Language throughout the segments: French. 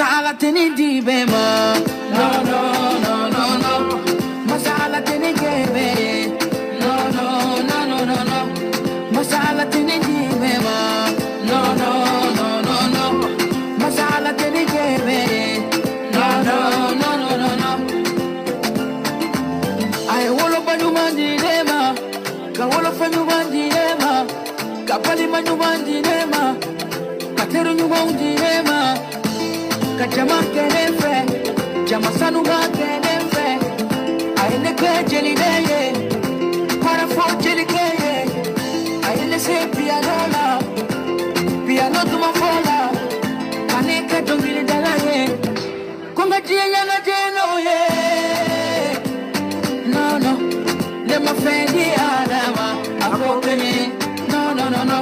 Masala teni di bema. No, no, no, no, no. Masala teni gebe. No, no, no, no, no, no. Masala teni di bema. No, no, no, no, no. Masala teni gebe. No, no, no, no, no, no. I wolo banyu mandi nema. Ka wolo fanyu mandi nema. Ka pali manyu mandi nema. Ka teru nyu mandi nema. Ka jama kenefe. Jama sanu ga kenefe. Aile ke jeli deye. Para fo jeli keye. Aile se piano la. Piano tuma fola. Kane ke dongili dalaye. Konga jie yana jeno ye. No, no. Let my friend the Adama. I'm broken in. No, no, no, no.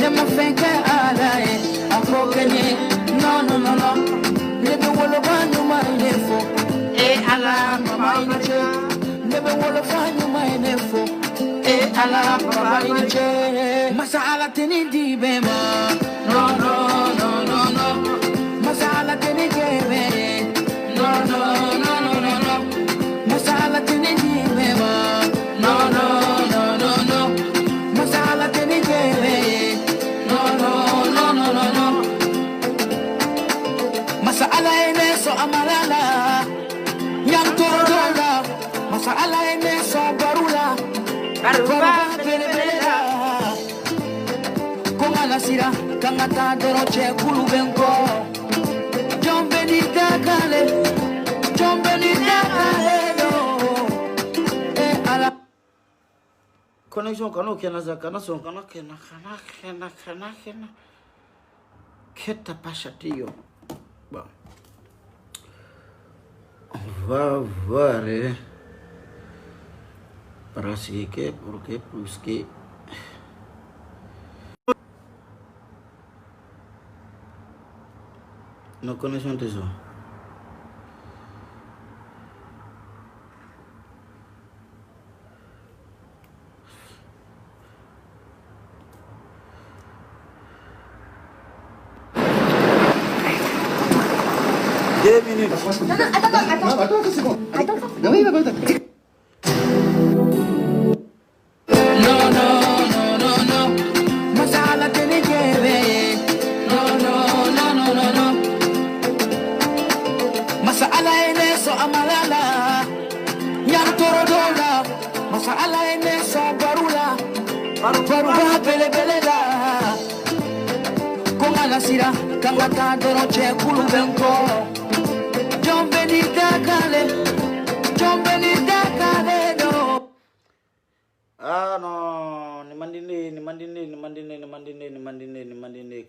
Let my friend get Adama. I'm broken in. No, no, no, no. Let me walk on you, my info. Eh, Allah, Mama in the chair. Let me walk on you, my info. Eh, Allah, Mama in the chair. Masala teni di bema. No, no, no, no, no. Masala teni gebe. No, no, no, no, no, no. Masala teni di bema. No, no, no, no, no. Masala teni gebe. No, no, no, no, no, no. Masala ene so amalala. Yang torodola. Masala ene so barula. Barula belebela. Koma nasira kangata doroche kulu benko. Jombe ni kakale. Jombe ni kakale. Connexion kano kena za kana son kana kena. Keta pashatio. Bon. On va voir pratiquer pour que plus que nos connexions de ça. Attends, c'est bon. Attends. Non, oui, attends. No, no, no, no, no. Masala teni gebe. No, no, no, no, no, no. Masala ene so amalala. Yang torodola. Masala ene so barula. Barula bele la. Koma nasira kangata doroche kulu benko. Jombe ni dakale. Jombe ni dakale no. Ah no, ni mandine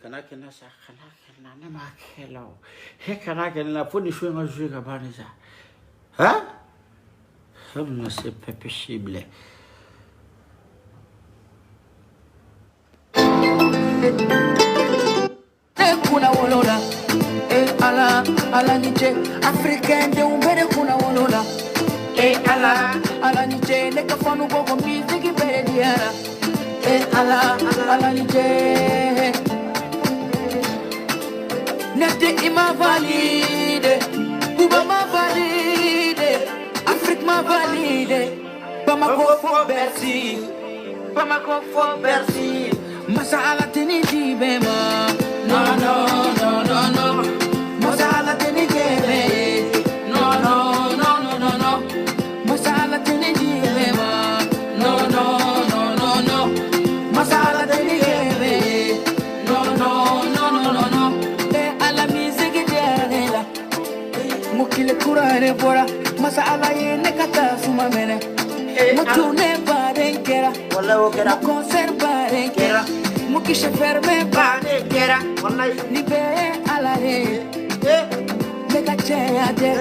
kanake na sa kanake na ne makelo. He kanake na poni shwe ngajwe kabani sa. Hein? Ça ne c'est pas possible. Kuna wolola. Ala nije Africain de umbere kuna wolola. Ala nije ne kafanu gogo music bere diara. Ala nije nete ima valide. Kuba ma valide. Afrique ma valide. Bamako for Bercy. Masala teni di bema. No, no, no, no, no. Masala teni gebe. No, no, no, no, no, no. Masala teni gebe. No, no, no, no, no. Masala teni gebe. No, no, no, no, no, no. Ala musique derela. Mukile kurare bora. Masala yene kata suma mene. Mutune barenkera. Wala okera. Conservarenkera. Mukisha ferme barenkera. Wallahi ni be ala re. Nega cheya de.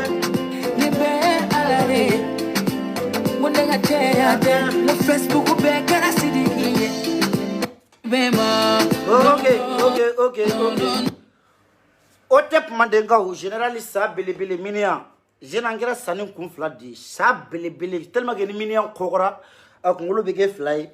Ni be ala re. Munega cheya de. No Facebook be kara sidikiye. Bema. Okay. Otep mandenga o généraliste sa belebele minia. Jenangira sanin kun fila di sa belebele tellement que ni minia kokora akungulu bege fly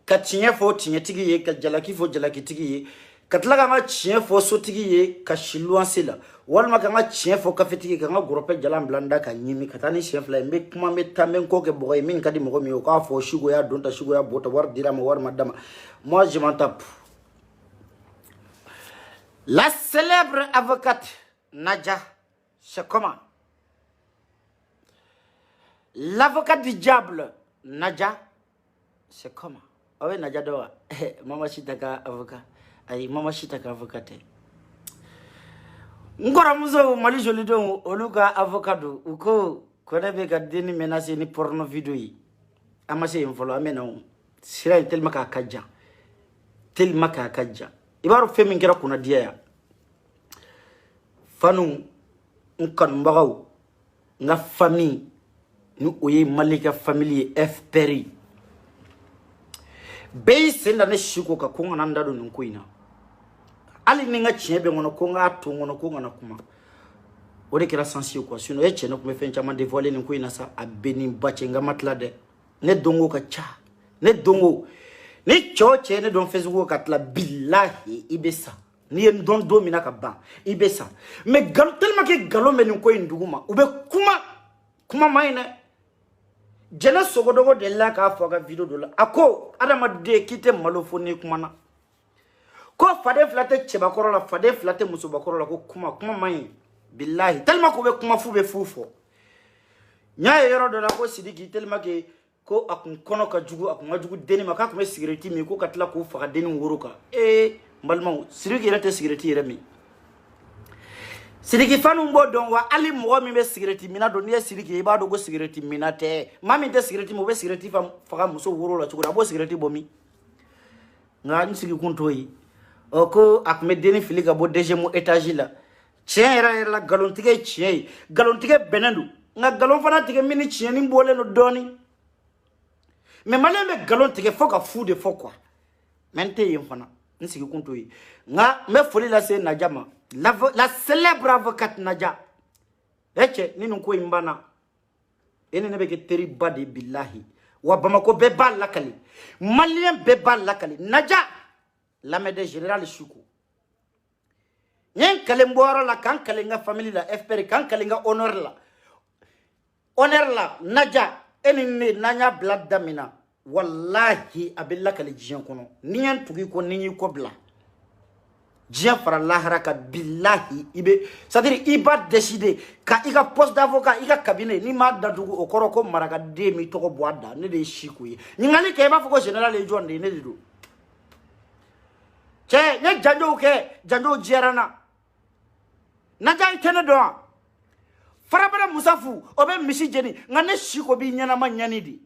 ka tiɲɛ fɔ tiɲɛtigi ye ka jalaki fɔ jalakitigi ye katla ka nga chien fo sotigi ye ka shiluanse la walma ka nga chien fo kafetigi ka nga gorope jalan blanda ka nyimi katani chien fla mbe kuma me tambe ko ke boy min kadi mo mi o ka fo shigo ya donta shigo ya bota war dira mo war madama moi je m'en tape. La célèbre avocate Nadia, c'est comment? L'avocate du diable Nadia, c'est comment? Ah oui, Nadia doa. Mama Chitaka avocat. Aïe, Mama Chitaka avocate. Ngora muzo mali joli don oluka avocado uko konebe ka deni menace ni porno video yi. Amase infolo amena sira tellement ka kaja. Tellement ka kaja. Ibaro femi ngira kuna dia ya. Fanu nkan mbagaw nga famille nu oye malika famille FPRI. Bei senda ne shiko ka konga nanda do nkuina. Ali ninga chiebe ngono konga atu ngono konga na kuma. Ode kira sensi quoi sinon eche no kuma fencha man dévoiler nkuina sa abeni bache nga matlade. Ne dongo ka cha. Ne dongo ni choche ne don Facebook katla billahi ibesa ni en don domina ka ban ibesa mais gal tellement que galo men ko induguma ube kuma maine jena sogodogo de la ka foga video do la ako adama de kite malofoni kuma na ko fade flate cheba korola fade flate musuba korola ko kuma maine billahi tellement ko be kuma fu be fufo nya yoro do la ko sidiki tellement que ko akun kono ka jugu akun jugu deni maka ko cigarette mi ko katla ko fa deni wuruka mbalma siriki rete cigarette remi siriki fanu mbo don wa ali mo mi be cigarette mina do ne siriki e ba do go cigarette mina te mami de cigarette mo be cigarette fa muso wuro la chugo abo cigarette bomi nga ni sigi kuntoyi o ko akme deni filika bo deje mo étage la chien era la galontige chien galontige benendu nga galon fana tige mini chien ni mbole no doni. Mais malin me galon tege foka fou de fou quoi. Mente yefana. Nsi ki kunto yi. Nga me foli la se Najama. La célèbre avocate Nadia. Eche ni nunko imbana. Ene nebe ke teri badi billahi. Wa Bamako beba lakali. Malien beba lakali. Nadia. La mede général Choukou. Yen kalemboro la kan kalenga famille la FPR kan kalenga honor la. Honor la Nadia. Eni nanya blad damina wallahi abilla kali jiyan kono niyan tugi ko ninyi ko bla jiyan fara lahara ka billahi ibe c'est-à-dire iba décider ka iga poste d'avocat iga cabinet ni ma dadugo okoro ko maraka de mi to ko boada ne de shiku yi ngani ke ba foko général e jonde ne dido che ne janjo jerana na jay tene do farabara musafu obe misi jeni ngane shiko bi nyana ma nyani di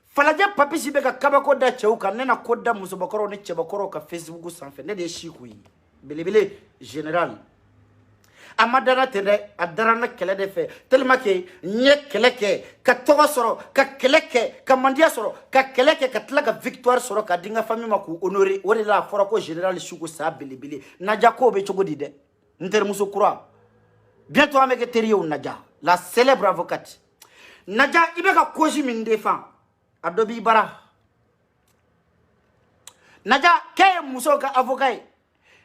falaje papi sibe ka kabako da cheuka nena koda musobakoro ne chebakoro ka Facebook sanfe ne de shiku yi belebele général amadara tende adarana kele de fe tellement que nye keleke ka togo soro ka keleke ka mandia soro ka keleke ka tlaga victoire soro ka dinga famille maku honorer wori la fora ko général shiku sa belebele Nadia ko be chogodi de nter muso croix. Bientôt avec Terio Nadia, la célèbre avocate. Nadia, il va causer min défend. Adobe bara. Nadia, quel muso ka avocat?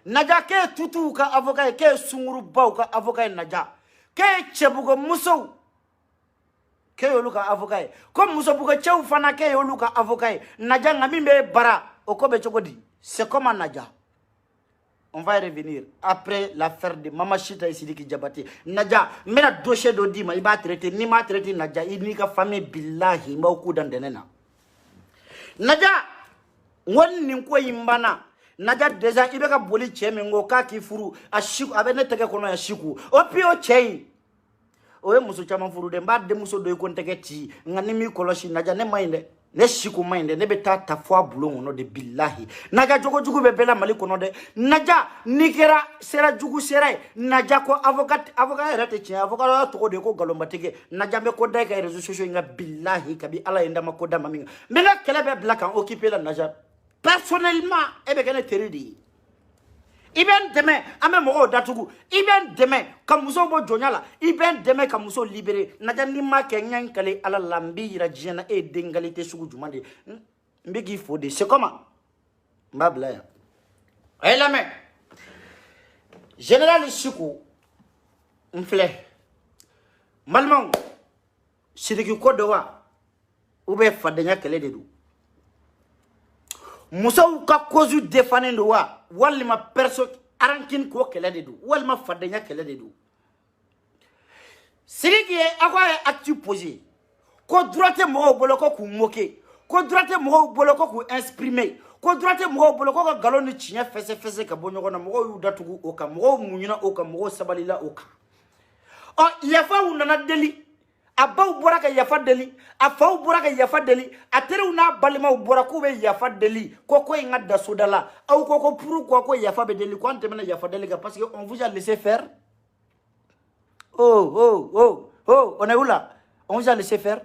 Nadia, quel tutu ka avocat? Quel sunguru bau ka avocat Nadia? Quel chebugo muso? Quel yoluka avocat? Comme muso bugo cheu fana quel yoluka avocat? Nadia ngamimbe bara. Okobe chokodi. C'est comment Nadia? On va y revenir après l'affaire de Mama Chita et Sidiki Diabaté. Nadia, mais la dossier d'Odima, il va traiter, ni ma traiter Nadia, il n'y a famille billahi, il m'a au coup d'andenena. Nadia, on n'y quoi imbana. Nadia déjà, il va ka boli tchemengo ka kifuru, a chiku, avec neteke kono ya chiku. Opio chei. Oye muso chama furu de mba de muso do ikonteke ti, ngani mi koloshi Nadia ne mainde. Ne shiku mainde ne beta ta foi boulon no de billahi Nadia jogo jugu be bela mali kono de Nadia nikera sera jugu sera Nadia ko avocat rete chi avocat to de ko galomba tege Nadia be ko dai ka réseaux sociaux nga billahi kabi ala enda makoda maminga mbela kele be black en occuper la Nadia personnellement e be kene teridi Iben demain, ame mo datugu. Iben demain, kamuso bo jonyala. Iben demain kamuso libéré. Nadia ni ma kenyan kale ala lambi rajena e dengalite sugu jumande. Mbegi fode. C'est comment? Mbabla ya. ay la main général Chikou m'flé malman Sidiki ko do wa ube fadenya kele de do musaw ka kozu defane do wa walima perso arankin ko kele de do walima fadenya kele de do Sidiki akwa actu posé ko droite mo boloko ku moquer ko droite mo boloko ku exprimer ko droite mo boloko ka galon ni chinya fese ka bonyo na mo yu datugu o ka mo munyina o ka mo sabalila o ka o yafa unana deli abaw bora ka yafa deli afaw bora ka yafa deli atere una balima bora ko be yafa deli ko nga da sodala aw ko pour ko yafa be deli ko antemena yafa deli parce que on vous a laissé faire oh on est où là on vous a laissé faire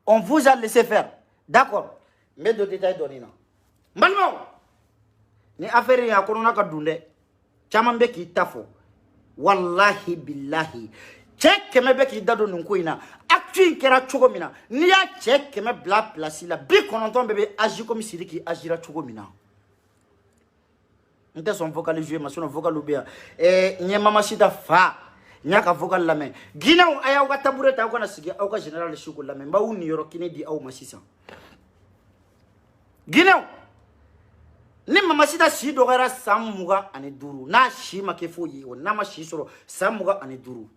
on vous a laissé faire d'accord mais de détails donnés non malmo ni affaire ya ko na ka dunde chama be ki tafo wallahi billahi check keme be ki dado nun ko ina actu kera chogo mina ni ya check keme bla place la bi kononton bebe agi comme Sidiki agira chogo mina nte son vocal jouer ma son vocal obia nye mama sita fa nyaka vocal la main ginaw aya ka tabureta ko na sigi au ka général Chikou la main ba uni yoro kini di au masisa ginaw ni mama sita si dogara samuga ani duru na shi make foyi o na ma shi soro samuga ani duru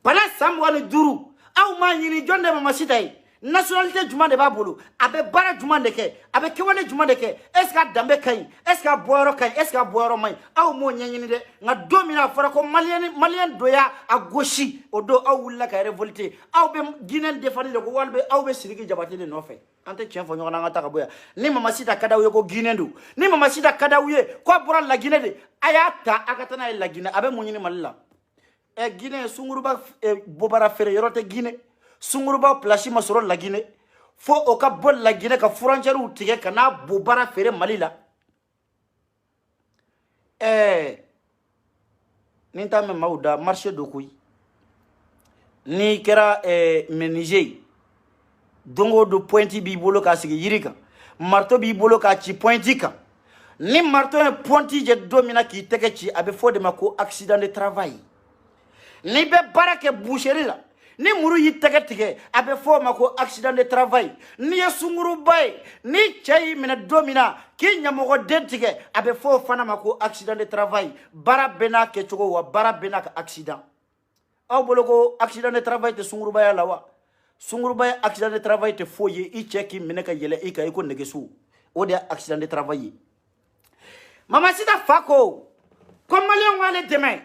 pala samuga ani duru au ma nyini jonde mama sita yi nationalité juma de babolo abe bara juma de ke abe kewale juma de ke est ce que dambe kay est ce que booro kay est ce que booro may aw mo nyanyini de nga domina fara ko malien doya a gauche o do aw wulla kay révolté aw be guinen defani de ko walbe aw be Sidiki Jabate de no fe ante tien fo nyona nga taka boya ni mama sita kadaw ko guinen du ni mama sita kadaw ye ko bora la guine de ayata akatana la guine abe mo nyini malila e guine sunguruba bobara fere yorote guine sunguruba placi masoro lagine fo o ka bol lagine ka frontière u tige kana bobara fere malila ninta me mauda marché do kuy ni kera menuisier dongo do pointi bi bolo ka sigi yirika marto bi bolo ka ci pointi ka ni marto e pointi je domina ki tege ci abe fo de mako accident de travail ni be barake boucherie la ni muru yi tege abe fo mako accident de travail ni sunguru bay ni chay mina domina ki nyamogo dentige abe fo fana mako accident de travail bara bena ke chogo wa bara bena ka accident aw boloko accident de travail te sunguru bay la wa sunguru bay accident de travail te foye i cheki mina ka yele i ka iko negesu o de accident de travail mama sita fako ko malien wale demain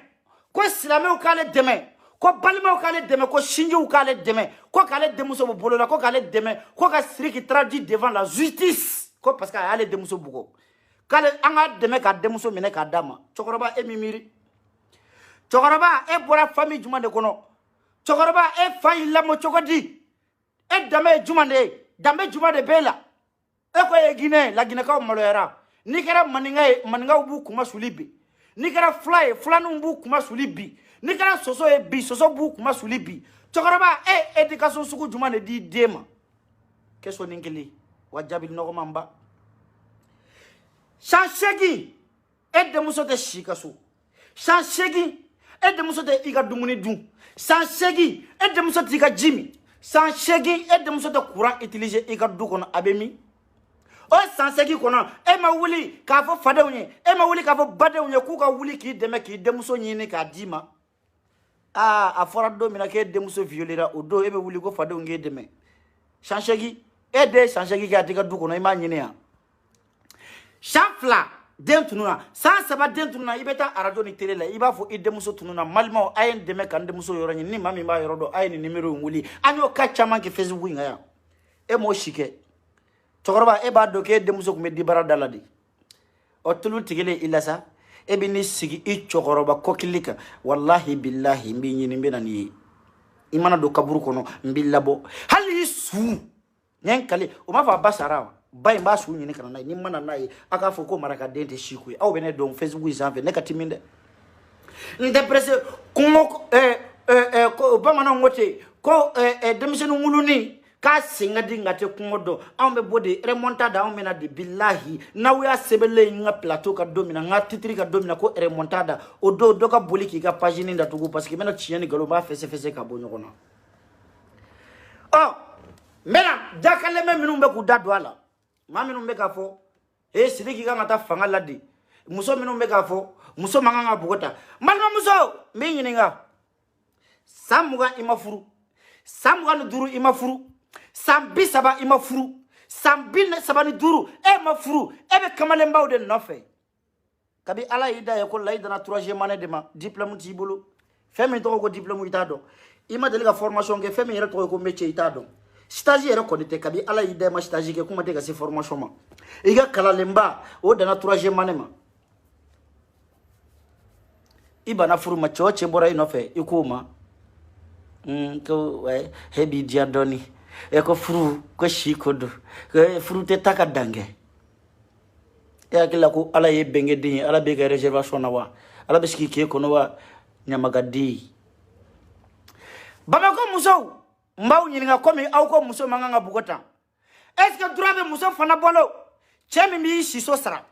ko islamé kale demain ko balima kale deme ko shinju kale deme ko kale demuso bolo la ko kale deme ko ka Sidiki traduit devant la justice ko parce que ale demuso bugo kale anga deme ka demuso mine ka dama chokoroba e mimiri chokoroba e bora famille juma de kono chokoroba e fa illa mo chokodi e dame juma de dambe juma de bela e ko e Guinée la Guinée ka maloyara ni kera maninga bu kuma sulibi ni kera flanu bu kuma sulibi ni kana soso e bi soso bu kuma sulibi chokoroba education suku juma ne di dema keso ninkeli wajabil no mamba chanchegi de muso de shikasu chanchegi de muso de iga dumuni dun chanchegi de muso de iga jimi chanchegi de muso de courant utiliser iga du kono abemi o chanchegi kono ma wuli ka fo fadewnye ma wuli ka fo badewnye ku ka wuli ki deme ki de muso nyini ka dima a fora do mina ke demuso violera o do ebe wuli ko fado nge deme chanchegi de chanchegi ga diga du kono ima nyine ya chanfla dentununa sans saba dentununa ibeta arajo ni tele la iba fo demuso tununa malma ayen deme kan demuso yorani ni mami ba yorodo ayen numéro wuli anyo ka chama ke Facebook ngaya mo shike tokoroba ba do ke demuso ko meddi bara daladi o tulu tigele ilasa ebini sigi i chokoroba kokilika wallahi billahi mbi nyini mbena ni imana do kaburu kono mbillabo hali su nyankale o ma fa basara bay mba su nyini kana ni mana nai aka fo ko maraka dente shikwe aw bene don Facebook zanve ne katiminde nde presse ko ko bamana ngote ko demisenu muluni ka singa dinga te kungodo on be body remontada on mena de billahi na we asebele nga plateau ka domina nga titri ka domina ko remontada o do ka boliki ka pagine nda tugu parce que mena tieni galo ba fese ka bonyo kono oh mena jakale me minumbe ku dadu ala ma minumbe ka fo e sidiki ka ngata fanga ladi muso minumbe ka fo muso manganga bugota malma muso me nyininga samuga imafuru samuga no duru imafuru sambi saba imafuru sambi saba ni duru e mafuru e be kamalemba de nofe kabi ala ida ya ko laida na 3e année de ma diplôme ti bolo femi to ko diplôme ita do ima de la formation ke femi re to ko métier ita do stagiaire ko te kabi ala ida ma stagiaire ke kuma te ka se formation ma iga kala lemba o da na 3e année ma ibana furu ma choche bora inofe ikuma ko hebi diadoni e ko furu ko shikodo ko furu te takadange ya kila ko ala ye benge din ala be ga reservation na wa ala be ski ke ko no wa nyamagadi baba ko muso mbaw nyinga komi aw ko muso manganga bugota est ce que droit be muso fana bolo chemi mi shiso sara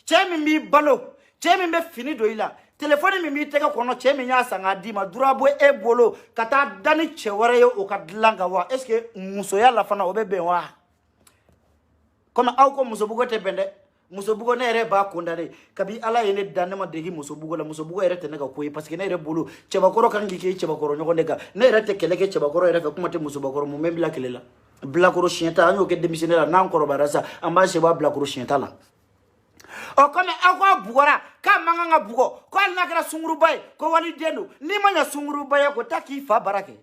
chemi mi balo chemi be fini do ila téléphone mi tega kono chemi nya sanga dima durabo e bolo kata dani cheware yo o kadlanga wa est ce que muso ya la fana obebe wa comme aw ko muso bugo te bende muso bugo ne re ba kondane kabi ala yene danne ma degi muso bugo la muso bugo erete nega koyi parce que ne re bolo cheba koro kangi ke cheba koro nyoko nega ne rete keleke cheba koro ere fe kuma te muso bakoro mu membla kelela bla koro chienta anyo ke démissionnaire na nkoro barasa amba cheba bla koro chienta la o kome akwa bugora ka manganga bugo ko alna kara sunguru bay ko wali denu ni manya sunguru bay ko taki fa barake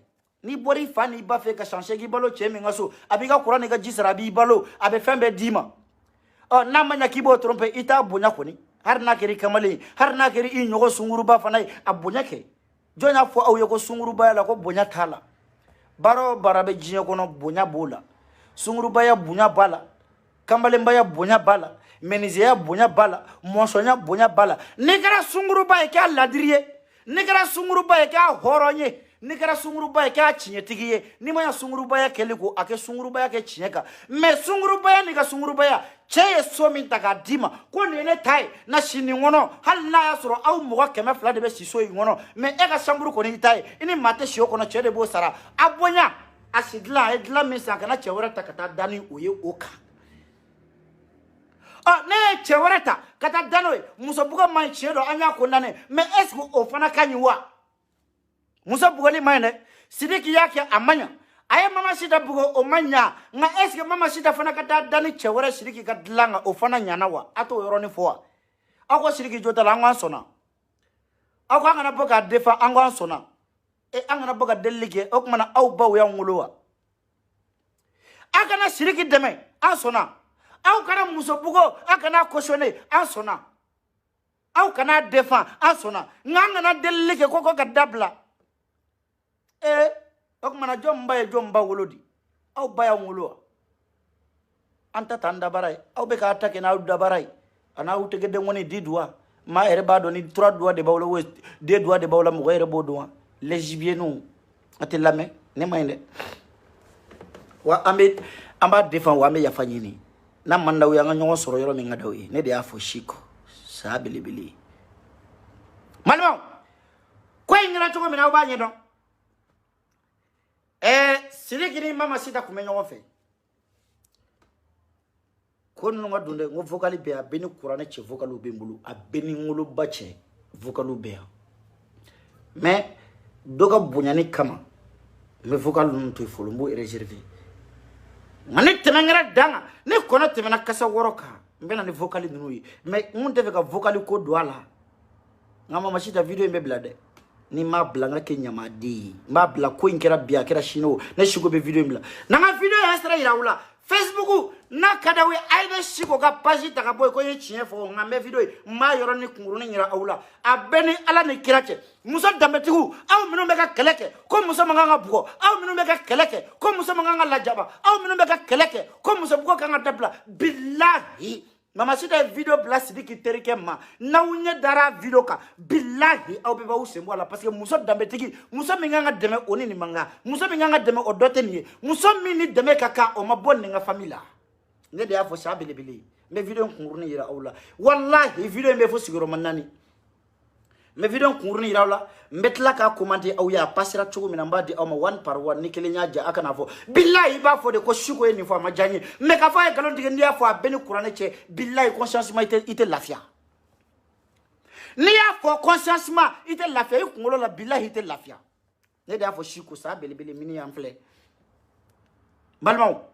ni bori fa ni ba fe ka changer gi balo chemi ngaso abiga qur'an ga jisra bi balo abe fembe dima o na manya kibo trompe ita bunya ko ni har na keri kamali har na keri i nyogo sunguru ba fanai abunya ke jonya fo aw yego sunguru bay la ko bunya tala baro barabe jinya ko no bunya bola sunguru bay bunya bala kambale mbaya bunya bala menizia bunya bala monsonya bunya bala nikara sunguru bae ka ladriye nikara sunguru bae ka horonye nikara sunguru bae ka chinyetigiye ni manya sunguru bae keliko ake sunguru bae ke chinyeka me sunguru bae nika sunguru bae cheye somi taka dima ko nene tai na shini ngono hal na ya soro au muga keme fla de be siso ngono me eka samburu ko ni tai ini mate shio kono chede bo sara abonya asidla edla mesaka na chewara takata dani uye oka ne chewareta kata danoe muso bugo man chedo anya kondane me esku ofana kanywa muso bugo ni mane sidiki yake amanya aye mama sita bugo omanya nga eske mama sita fana kata dani chewara sidiki kadlanga ofana nyanawa ato yoroni foa ako sidiki jota la ngwan sona ako angana boga defa angwan sona e angana boga delige okmana au bawo ya nguluwa akana sidiki deme ansona au kana muso bugo akana koshone ansona au kana défend ansona nganga na delike koko ka dabla okmana jomba wolodi au baya ngulo anta tanda barai au be ka attaque na uda barai ana utege de ngoni didwa ma ere bado ni 3 doigts de bawla we 2 doigts de bawla mo ere bodwa les gibienu atelame ne mainde wa ambe amba défend wa me yafanyini na manda uya nga nyongo soro yoro minga dawi ne de afo shiko sa bilibili malmo ko ingira to ko mina obanye don sidiki mama sita kumenyo ngofe kono nga dunde ngo vocal be abeni kurane che vocal be mbulu abeni ngulu bache vocal be mais doga bunyani kama me vocal ntu folumbu reservé mani temengera danga ne kono temena kasa woroka mbena ni vocal nuyi mais ngunte veka vocal ko douala ngama mashita video mbe blade ni ma blanga ke nyama di ma bla ko inkera bia kera shino na shigo be video mbla na ma video ya stra iraula Facebook na kadawe aide shigo ka page taka boy ko ye chien fo ngambe video ma yoro ni kunguru ni nyira aula abeni ala ni kirache muso dambetigu aw mino meka keleke ko muso manganga buko aw mino meka keleke ko muso manganga lajaba aw mino meka keleke ko muso buko kanga dabla billahi Mama Sita video bila Sidiki terike ma. Na unye dara video ka. Billahi au beba usembo la. Parce que muso dambetiki. Muso minganga deme oni ni manga. Muso minganga deme odote niye. Muso mini deme kaka o mabon nga famila. Ne de afo sa bele. Me video nkuruni ira aula. Wallahi video me fo siguro manani. Me video nkuruni ira aula. Metla ka komante au ya pasira chugu minamba di ama one par one nikele nyaja aka nafo. Billahi ba fo de ko shugo ni fo majani. Me ka fa e kalon dige ndia fo abeni kurane che. Billahi conscience ma ite lafia. Ni ya fo conscience ma ite lafia ikungolo la billahi ite lafia. Ne de afo shiko sa bele mini amfle. Balmao.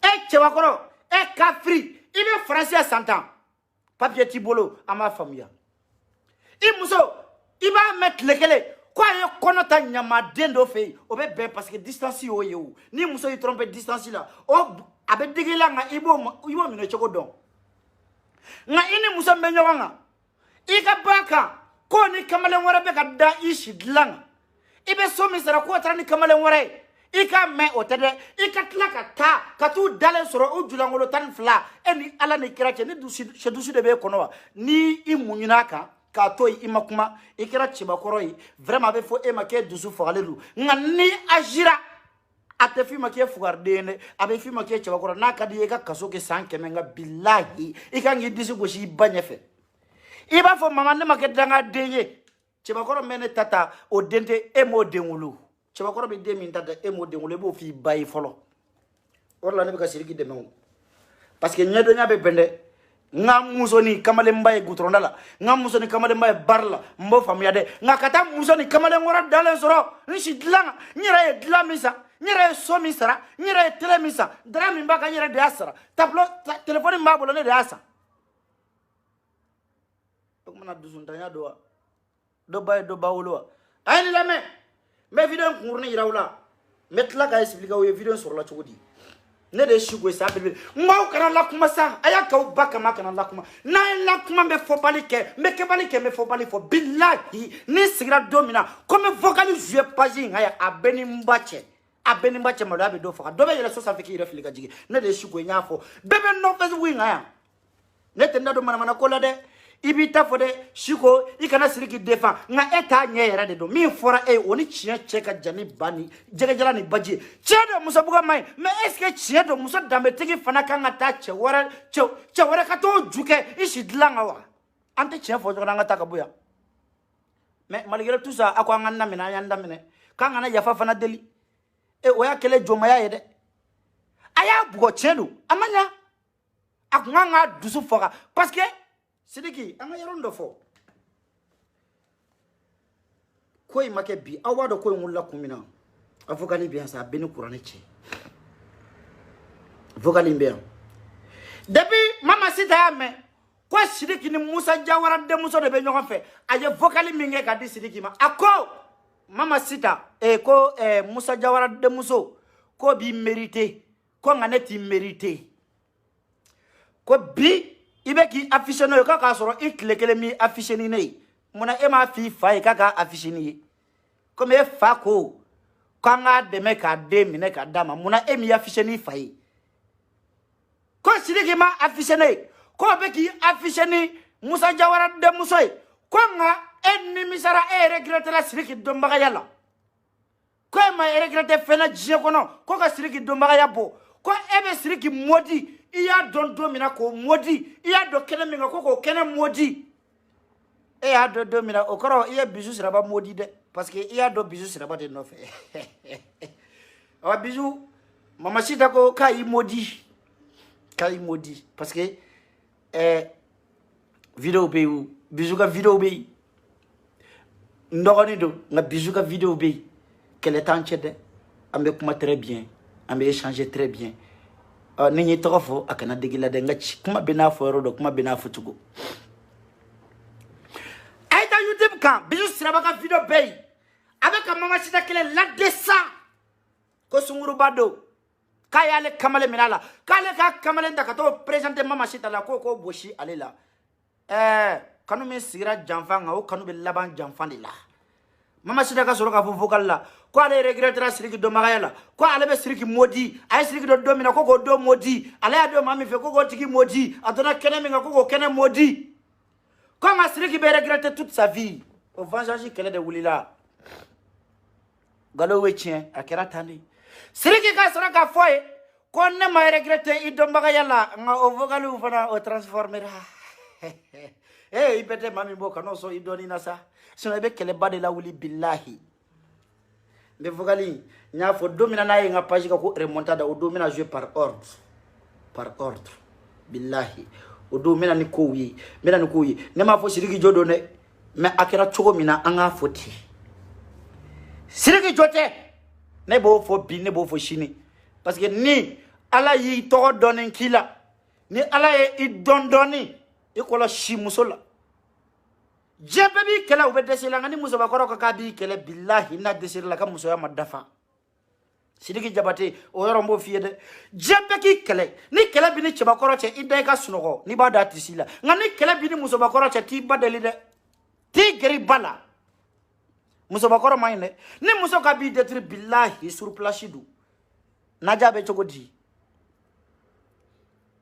E chewakoro e kafri ibe français 100 ans. Papier tibolo ama famia. I muso iba mettre lekele quoi yo konota nyama dendo fe obe ben parce que distance yo yo ni muso y trompe distance là o abe digila nga ibo mino choko don nga ini muso menyo nga ika baka ko ni kamale ngore be ka da ishi dlang ibe so mi sara ko trani kamale ngore ika me otede ika tlaka ta katu dale soro o julangolo tan fla eni ala ni kirache ni dusu de be konowa ni imunyinaka ka to imakuma ikira chibakoroi vraiment be fo e make dusu fagaleru ngani ajira atefi make fugardene abe fi make chibakoro na kadi e ka kasoke sanke menga billahi ikangi disu goshi banyefe iba fo mama ne make danga denye chibakoro mene tata o dente e mo denwulu chibakoro be demi tata e mo denwulu bo fi bayi folo orla ne be ka siriki deme parce que nyedo nya be bende nga musoni kamale mbaye gutronda nga musoni kamale mbaye barla mbo famia de nga kata musoni kamale ngora dalen soro nshi dlanga nyira e dlamisa nyira e somisara nyira e telemisa drami mbaka nyira de asara tablo telefoni mbabo ne de asa okuma duzundanya do baye do bawlo ayni lame me video ngurni irawla metla ka explica o video sur la chogodi ne de shugwe sa bele ngau kana la kuma sa aya ka ubaka makana la kuma na la kuma me fo balike me ke balike me fo balike fo billahi ni sigra domina comme vocal jouer page ngaya abeni mbache mada be do fo do be yele so sa fiki reflika jige ne de shugwe nyafo bebe no fes wi ngaya ne tenda do mana ko la de ibita fo de shiko ikana siriki defa nga eta nyera de do mi fora e oni chie cheka jani bani jegejala ni baji chedo musabuga mai me eske chedo musa dambe tigi fana kanga ta chewara ka to juke ishi dlanga wa ante che fo jona ngata kabuya me malgré tout ça akwa ngana mina yanda mine kanga na yafa fana deli e oya kele joma ya yede aya bugo chedo amanya akunga dusu foka parce que Sidiki, anga yarondo fo. Koi make bi awado koi mulla kumina. Avokali bien sa beni kurane che. Vokali bien. Depuis mama Sita me ko Sidiki ni Musa Jawara de Musa de benyo fe. Aye vokali minge ka di Sidiki ma. Ako mama Sita ko Musa Jawara de Muso ko bi mérité. Ko nganeti mérité. Ko bi ibe ki affiché no ka soro iklekele mi affiché ni nei mona e ma fi fa e ka affiché ni comme e fa ko kanga de me ka de mi ne ka dama mona e mi affiché ni fa e ko Sidiki ma affiché nei ko be ki affiché ni Musa Jawara de Muso ko nga enni misara e regretter la Sidiki dombaga yalla ko ma e regretter fena je kono ko ka Sidiki dombaga yabo ko ebe Sidiki modi iya don domina ko modi iya do kene minga ko kene modi e ya do domina okoro iya bizu siraba modi de parce que iya do bizu siraba de no fe awa bizu mama Sita ko kai modi parce que vidéo be bizu ka vidéo be ndogoni do nga bizu ka vidéo be qu'elle est enchede ambe kuma très bien ambe échanger très bien nini tofo akana digila de ngachi kuma bena foro do kuma bena futugo aita YouTube kan bisu siraba ka video bay avec mama Sita kele la desa ko sunguru bado kaya le kamale minala kale ka kamale ndaka to présenter mama Sita la ko boshi alela kanu me sira janfanga o kanu be laban janfan de la mama sita ka soro ka fo vocal la ko ale regrettera siriki do magayala ko ale be siriki modi ay siriki do domina ko go do modi ale ya do mami fe ko go tigi modi adona kene mi nga ko go kene modi ko nga siriki be regretter toute sa vie o vengeance kele de wulila galo wechien akera tani siriki ka soro ka foye ko ne ma regretter i do magayala nga o vocalu fana o transformer eh ibete mami boka no so idoni nasa sino be kele bade la wuli billahi be vogali nya fo domina na nga page ko remontada o domina jouer par ordre billahi o domina ni ko wi mena ni ko wi ne ma fo siriki jodo ne me akira chogo mina anga foti siriki jote ne bo fo bi ne bo fo shini parce que ni ala yi to donen kila ni ala yi dondoni ikola shimusola jebe bi kela ube desila ngani muso bakoro ka bi kele billahi na desila ka muso ya madafa sidiki jabate o yoro mbo fiye de jebe ki kele ni kele bi ni chebakoro che ida ka sunogo ni bada tisila ngani kele bi ni muso bakoro che ti badeli de ti geri bala muso bakoro mayne ni muso ka bi detri billahi sur placidu na jabe chogodi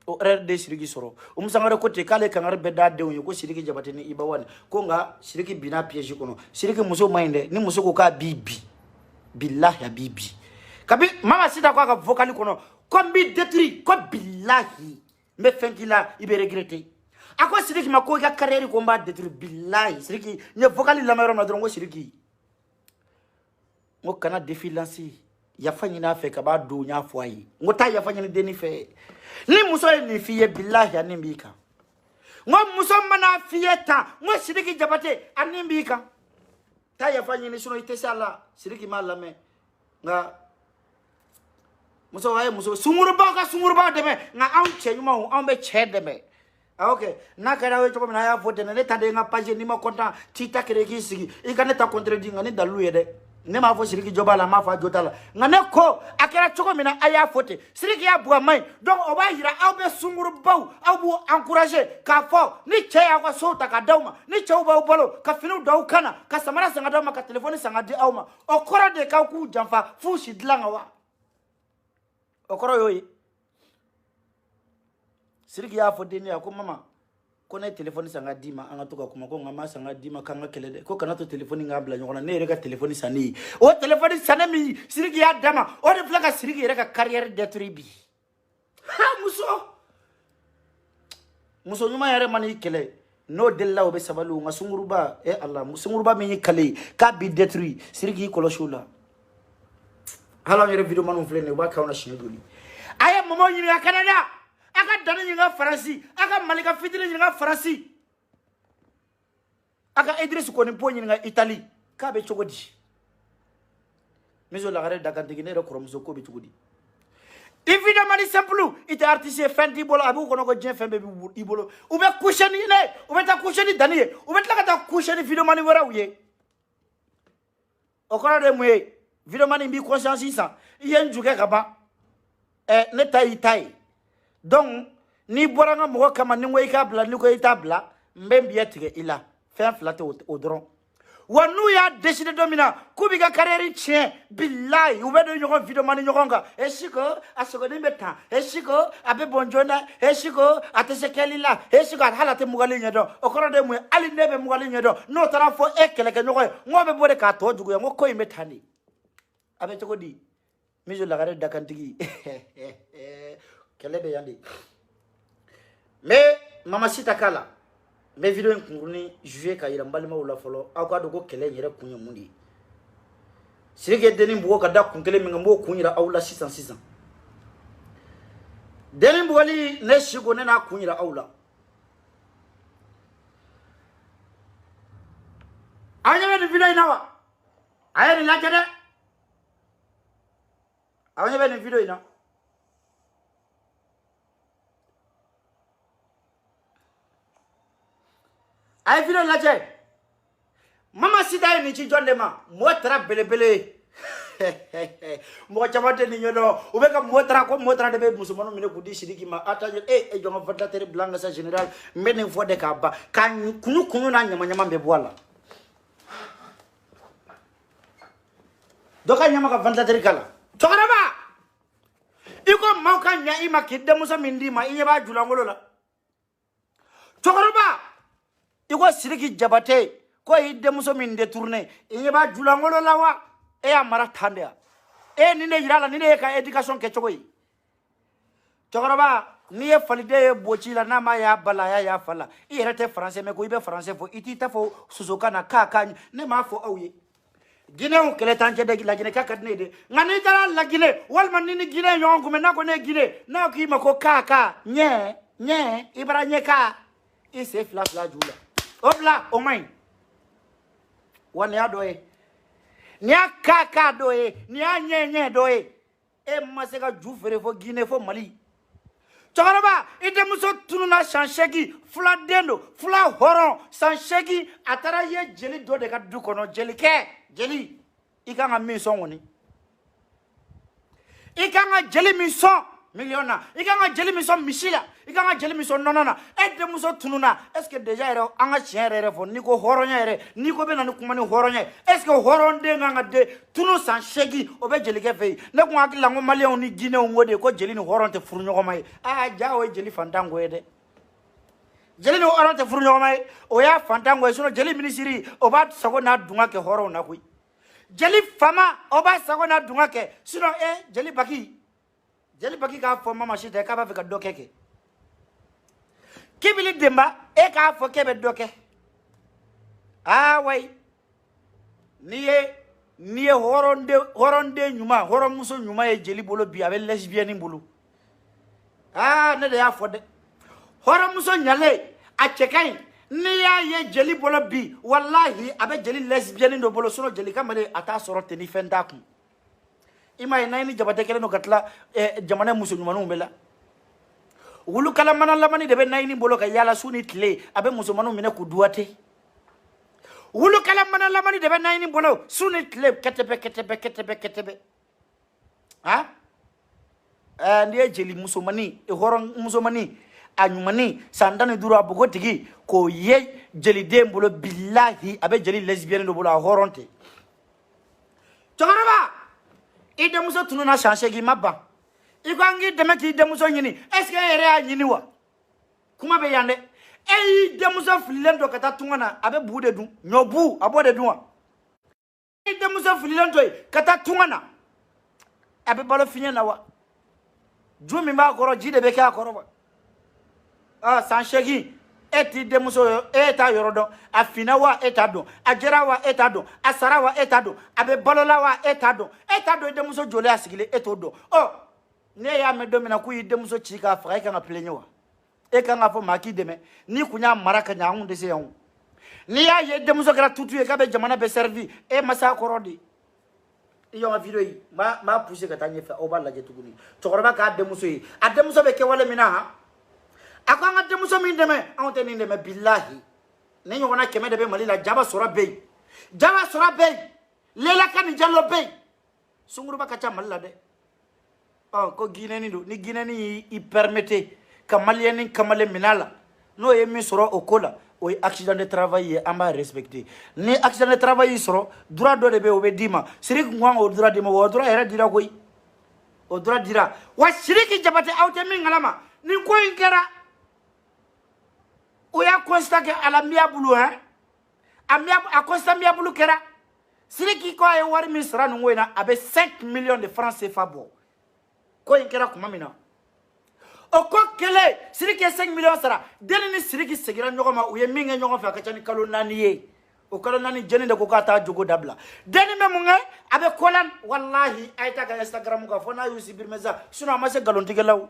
o de siriki soro sangare ko te kale kangar beda de ko siriki jabate ni ibawan ko nga siriki bina piège kono siriki muso mainde ni muso ko ka bibi billahi ya bibi kabi mama sita ko ka vocal kono ko bi détruit ko billahi me fenkila ibe regretter ako siriki mako ka carrière ko mba détruit billahi siriki ne vocal la mero na drongo siriki mo kana défi lancer ya fanyi na fe ka ba do nya foyi ngota ya fanyi ni deni fe ni muso ni fiye billahi animbika ngo muso mana fiye ta ngo siriki jabate animbika ta ya fanyi ni suno itesala siriki malame nga muso waye muso sumuruba deme nga an chenyuma an be chedeme okay na kada we choko na ya vote na leta de nga page ni ma konta tita kereki sigi ikane ta contredire nga ni dalu yede ne ma fo siriki joba la ma fa jotala ngane ko akera choko mina aya fote siriki ya bua mai donc o ba hira aw be sunguru baw aw bu encourager ka fo ni che ya ko sota ka dawma ni che ba bolo ka finu daw kana ka samara sanga dawma ka telephone sanga di awma o koro de ka ku jamfa fu shi dilanga wa o koro yoyi siriki ya fo deni ya ko mama ko na telephone sanga dima anga to ka kuma ko ngama sanga dima kanga kelede ko kana to telephone ngabla nyona ne rega telephone sani o telephone sanami siriki ya dama o de flaka siriki rega carrière détruit ha muso nyuma yare mani kele no della o be sabalu nga sunguruba e Allah sunguruba mi kale ka bi détruit siriki ko lo shula hala yare video manu flene ba ka ona shineduli aya momo yiri ya Canada aka dana nyinga farasi aka malika fitiri nyinga farasi aka Idris ko ni po nyinga Italy ka be chogodi mezo la gare daga digine ro kromzo ko be chogodi évidemment ni simple ite artiste fendi bolo abu ko no ko jen fembe bi ibolo ube kushani ne ube ta kushani daniye ube ta ta kushani video mani wara uye okora de muye video mani bi conscience ça yen juke kaba ne tai donc ni boranga mo kama ni ngoy kabla ni ko itabla mbembi yetike ila fin flatte au dron wanu ya décidé domina kubiga carrière tien billahi ubedo nyoko video mani nyokonga eshiko asoko ni meta eshiko abe bonjona eshiko atesekelila eshiko halate mugali nyedo okoro de mu ali nebe mugali nyedo no tara fo ekeleke nyoko ngobe bode ka to jugo ngoko imetani abe chokodi mijo la gare dakantigi kelebe yandi mais mama sita kala me video nguni juillet ka yirambali ma wala folo akado ko kele nyere kunye mundi sirike deni mbugo kada kunkele minga mbo kunyira awla 600 deni mbugali ne shigo ne na kunyira awla anya be video inawa aya ni lakede anya be video ina ay video laje mama sita ni ci jonde ma motra belebele mo chamate ni nyodo ubeka motra de be musumono mine kudi shiriki ma ata e jonga fata tere blanca sa general mene fode ka ba kan kunu na nyama be boala doka nyama ka ventilateur kala chokaraba iko mauka nya ima kidde musa mindi ma inye ba julangolo la chokaraba iko siriki jabate ko idde muso minde tourner inye ba julangolo la wa e amara tande e nine yirala nine ka education ke chokoyi chokaraba ni e falide bochi la na ma ya bala ya fala i rete français me ko ibe français fo iti ta fo suzuka na kaka ne ma fo awye Guinée on kele tanje de la Guinée kaka ne de ngani dara la Guinée wal man ni Guinée yongu me na ko ne Guinée na ko ima ko kaka nye ibra nye ka i se fla jula obla o main wan ya doe ni kaka doe ni nye doe e masega ju fere fo Guinée fo Mali Chokaraba, ite muso tununa sanshegi, fula dendo, fula horon, sanshegi, atara ye jeli do de ka du kono, jeli ke, jeli, ika nga minson woni. Ika nga jeli minson, miliona, ika nga jeli minson mishila, ika nga jeli minson nonana, ete muso tununa, eske deja ere, anga chien ere fo, niko horonya ere, niko be nani kumani horonya, eske horon de nga de, tunu sanshegi, obe jeli ke fei, ne kwa aki lango mali oni Guinée ungode, ko jeli ni horon te furu nyoko mai, jawe jeli fantango ede. Jeli ni horon te furu nyoko mai, oya fantango suno jeli minisiri, oba sago na dunga ke horon na kui. Jeli fama, oba sago na dunga ke, suno jeli baki ka fo mama shite ka ba fika doke ke. Kibili demba e ka fo kebe doke. Way. Niye horonde nyuma, horon muso nyuma e jeli bolo bi avec lesbienne bolo. Ne de ya fo de. Horon muso nyale a chekai ni ya ye jeli bolo bi wallahi abe jeli lesbienne do bolo sono jeli kamale ata sorote ni fenda ku. Ima ina ni jabate kele no katla jamana muso nyuma no mbela. Wulu kala mana lamani de be naini bolo ka yala suni tle abe muso manu mine ku duate. Wulu kala mana lamani de be naini bolo suni tle ketebe. Ndiye jeli muso mani e horon muso mani anyumani sandane dura bugo tigi ko ye jeli dem bolo billahi abe jeli lesbienne do bolo horonte. Chokaraba ide muso tununa change gi mabba. Ikangi deme ki demuso nyini est-ce que ere a nyini wa kuma be yande demuso filendo kata tungana abe bude du nyobu abode duwa demuso filendo kata tungana abe balo finye na wa jumi ba koro jide be ka koro ba sanshegi eti demuso eta yorodo afina wa eta do ajera wa eta do asara wa eta do abe balola wa eta do demuso jole asigile eto do ne ya me domina ku yide muso chika fa ka nga plenyewa e ka nga fo maki deme ni kunya maraka nya hunde se yon ni ya yide muso gra tutu e ka be jamana be servi e masa korodi iyo ma video yi ma pousser ka tanye fa o ba la je tuguni chokoroba ka de muso yi ade muso be ke wala mina ha akwa nga de muso min deme onte ni deme billahi ne yo na keme de be malila jaba sora be lela kan jallo be sunguru ba ka cha malila de ko Guinée ni do ni Guinée ni i permettait Camalien ni Camalien minala no ye mi soro okola o accident de travail amba respecté ni accident de travail soro droit do de be obedima sirik ngwa o droit de mo o droit era dira koy o droit dira wa siriki jabate awte min ngalama ni ko ingera o ya constate ala miya bulu amia a constate miya bulu kera siriki ko e war misra no wena abe 5 millions de francs CFA bo ko inkera kuma mina o ko kele siriki 5 millions sara deni ni siriki segira nyogoma uye minge nyogo fa kachani kalo nani ye o kalo nani jeni de ko kata jogo dabla deni me munge abe kolan wallahi ayta ga Instagram ko fona yusi birmeza suna amase galon tigelaw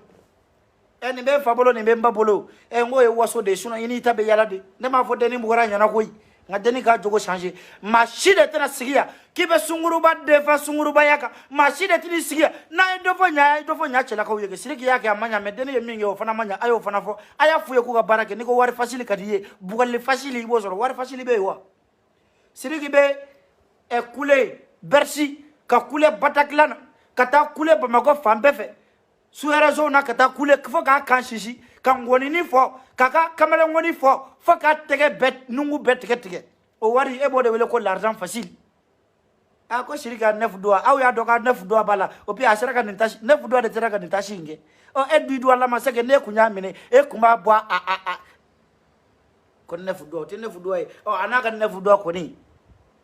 eni be fabolo ni be mbabolo ngo e waso de suna ini tabe yala de ne ma fo deni mbugara nyana koy nga deni ka jogo changer machine tena sigia kibe sunguruba defa sunguruba yaka machine tini sigia na dofo nya chela ka uyege siriki yake amanya medeni ye mingi ofana manya ayo ofana fo aya fuye ku ga barake niko wari facile kadiye bugalle facile ibo soro wari facile be wa siriki be e kule Bercy ka kule Bataclan kata kule Bamako fambefe suera zona kata kule fo ka kanshishi kangoni ni fo kaka kamele ngoni fo ka tege bet nungu bet tege o wari e bode wele ko l'argent facile a ko shirika 9 doigts aw ya doka 9 doigts bala o pi asira ka nintashi 9 doigts de tera ka nintashi nge o e du doigts la masake ne kunya mine e kuma bo a ko 9 doigts te 9 doigts o anaka 9 doigts ko ni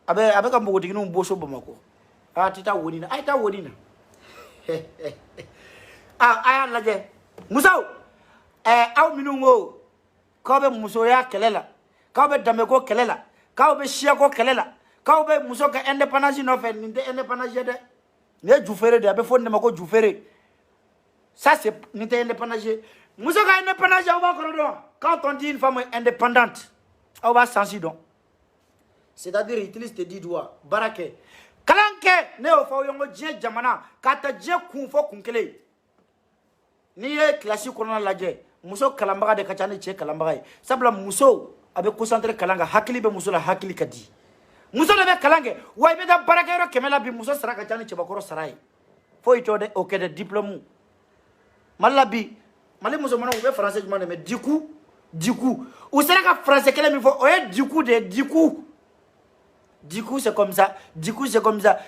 abe ka mbugo diginu mboso bomako a tita wonina ay ta wonina aya laje musaw aw minungo ko be muso ya kelela ko be dame ko kelela ko be shia ko kelela ko be muso ka indépendance no fe ninde indépendance de ne jufere de abe fonde mako jufere ça c'est ninde indépendance muso ka indépendance on va croire quand on dit une femme indépendante on va sentir donc c'est-à-dire il utilise tes 10 doigts barake kalanke ne o fa yongo je jamana kata je kunfo kunkele ni ye classe ko na laje muso kalambaga de kachane che kalambaga sabla muso abe concentré kalanga hakili be muso la hakili kadi muso le be kalange way be da barake ro kemela bi muso sara kachane che bakoro sarai fo itode o kede diplôme malabi mali muso mona be français jumane mais du coup ou sera ka français kele mi fo o e du coup c'est comme ça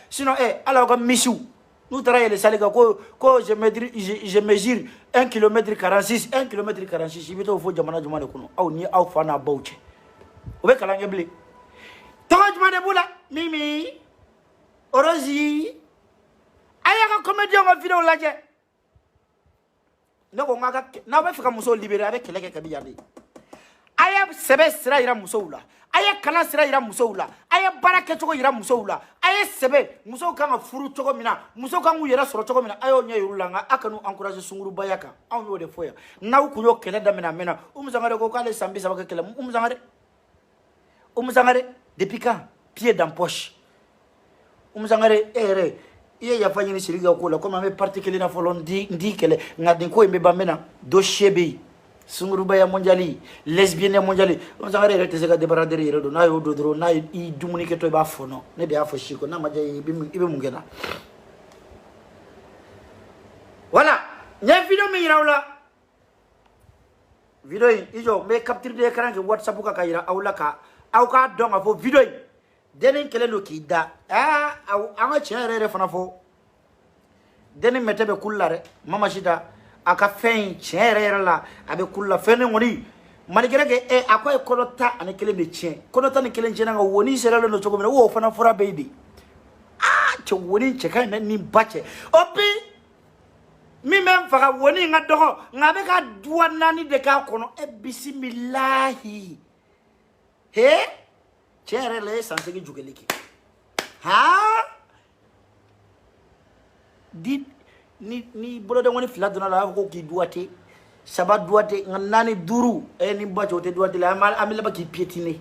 sinon alors comme Michou nous travaillons les salés ko je mesure 1 km 46 il faut faut jamana jumane kuno aw ni aw fana bawche o be kalange blé to jumane bula mimi orozi aya ka comédien ko vidéo laje ndoko ngaka na ba fika muso libéré avec keleke kabiyandi aya sebe sira ira muso la aya kana sira ira muso la aya barake choko ira muso la aya sebe muso kanga furu choko mina muso kangu yera soro choko mina ayo nya yurulanga akanu encourager sunguru bayaka awu yo de foya na ku yo kele da mena umuzangare ko kale sambi sabaka kele umuzangare depuis quand pied dans poche umuzangare iye ya fanyini shiriga ko la comme me particulier na folon ndi kele ngadi ko imbe bamena dossier be sunguru baya mondiali lesbienne mondiali on s'arrête rete se ga débarader redo na yo dodro na I dumuni ke to ba fono ne be afo shiko na maja ibe mungena voilà nya video mi rawla video ijo me capture de écran ke WhatsApp ka kayira awla ka aw ka donga fo video denen kele lo ki da aw anga chere fana fo denen metebe kullare mama shida aka fen chere la abe kulla fen ngoni malgré que akoy kolota an kele be chien kolota ni kele chena woni sera lo choko me wo fana fura beidi to woni cheka na ni bache opi mi même faka woni nga doho ngabe ka duanani de ka kono bismillahi chere le sanse ki jugeliki ni bolo de woni fila dona la ko ki duate saba duate nani duru ni bacho te duate la amila ba ki piétiner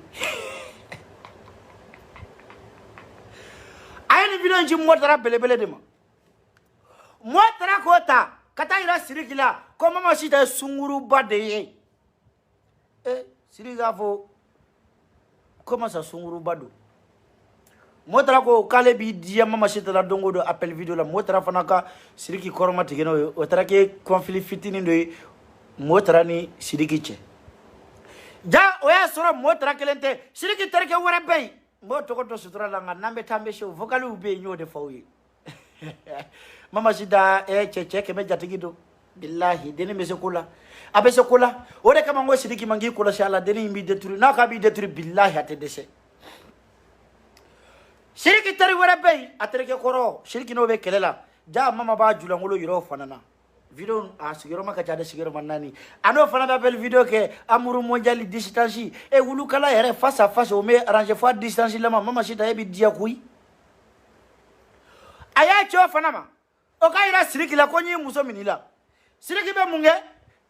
ayni video nji motara belebele de ma motara kota kata ira sirikila ko mama sita sunguru bade ye siriga fo comment ça sunguru bado motara ko kale bi dia mama sita la dongo do appel video la motara fana ka siriki koroma tigeno o tara ke conflit fitini do motara ni siriki che ja oya soro motara kelente siriki terke wara bay moto ko to sutura la ngambe tambe show vocalu be nyode fawi mama sita che ke me jatigido billahi deni me sekula abe sekula ore kama ngo siriki mangi kula shala deni mi deturi na ka bi deturi billahi ate dese shiriki tari wara bay atereke koro shiriki no be kelela ja mama ba jula ngolo yiro fanana video sigiro maka jade sigiro manani ano fana bel video ke amuru mondiali distance wulu kala yere face à face o me arranger fois distance la mama shita ebi dia kui aya cho fana ma o ka ira shiriki la konyi muso minila shiriki be munge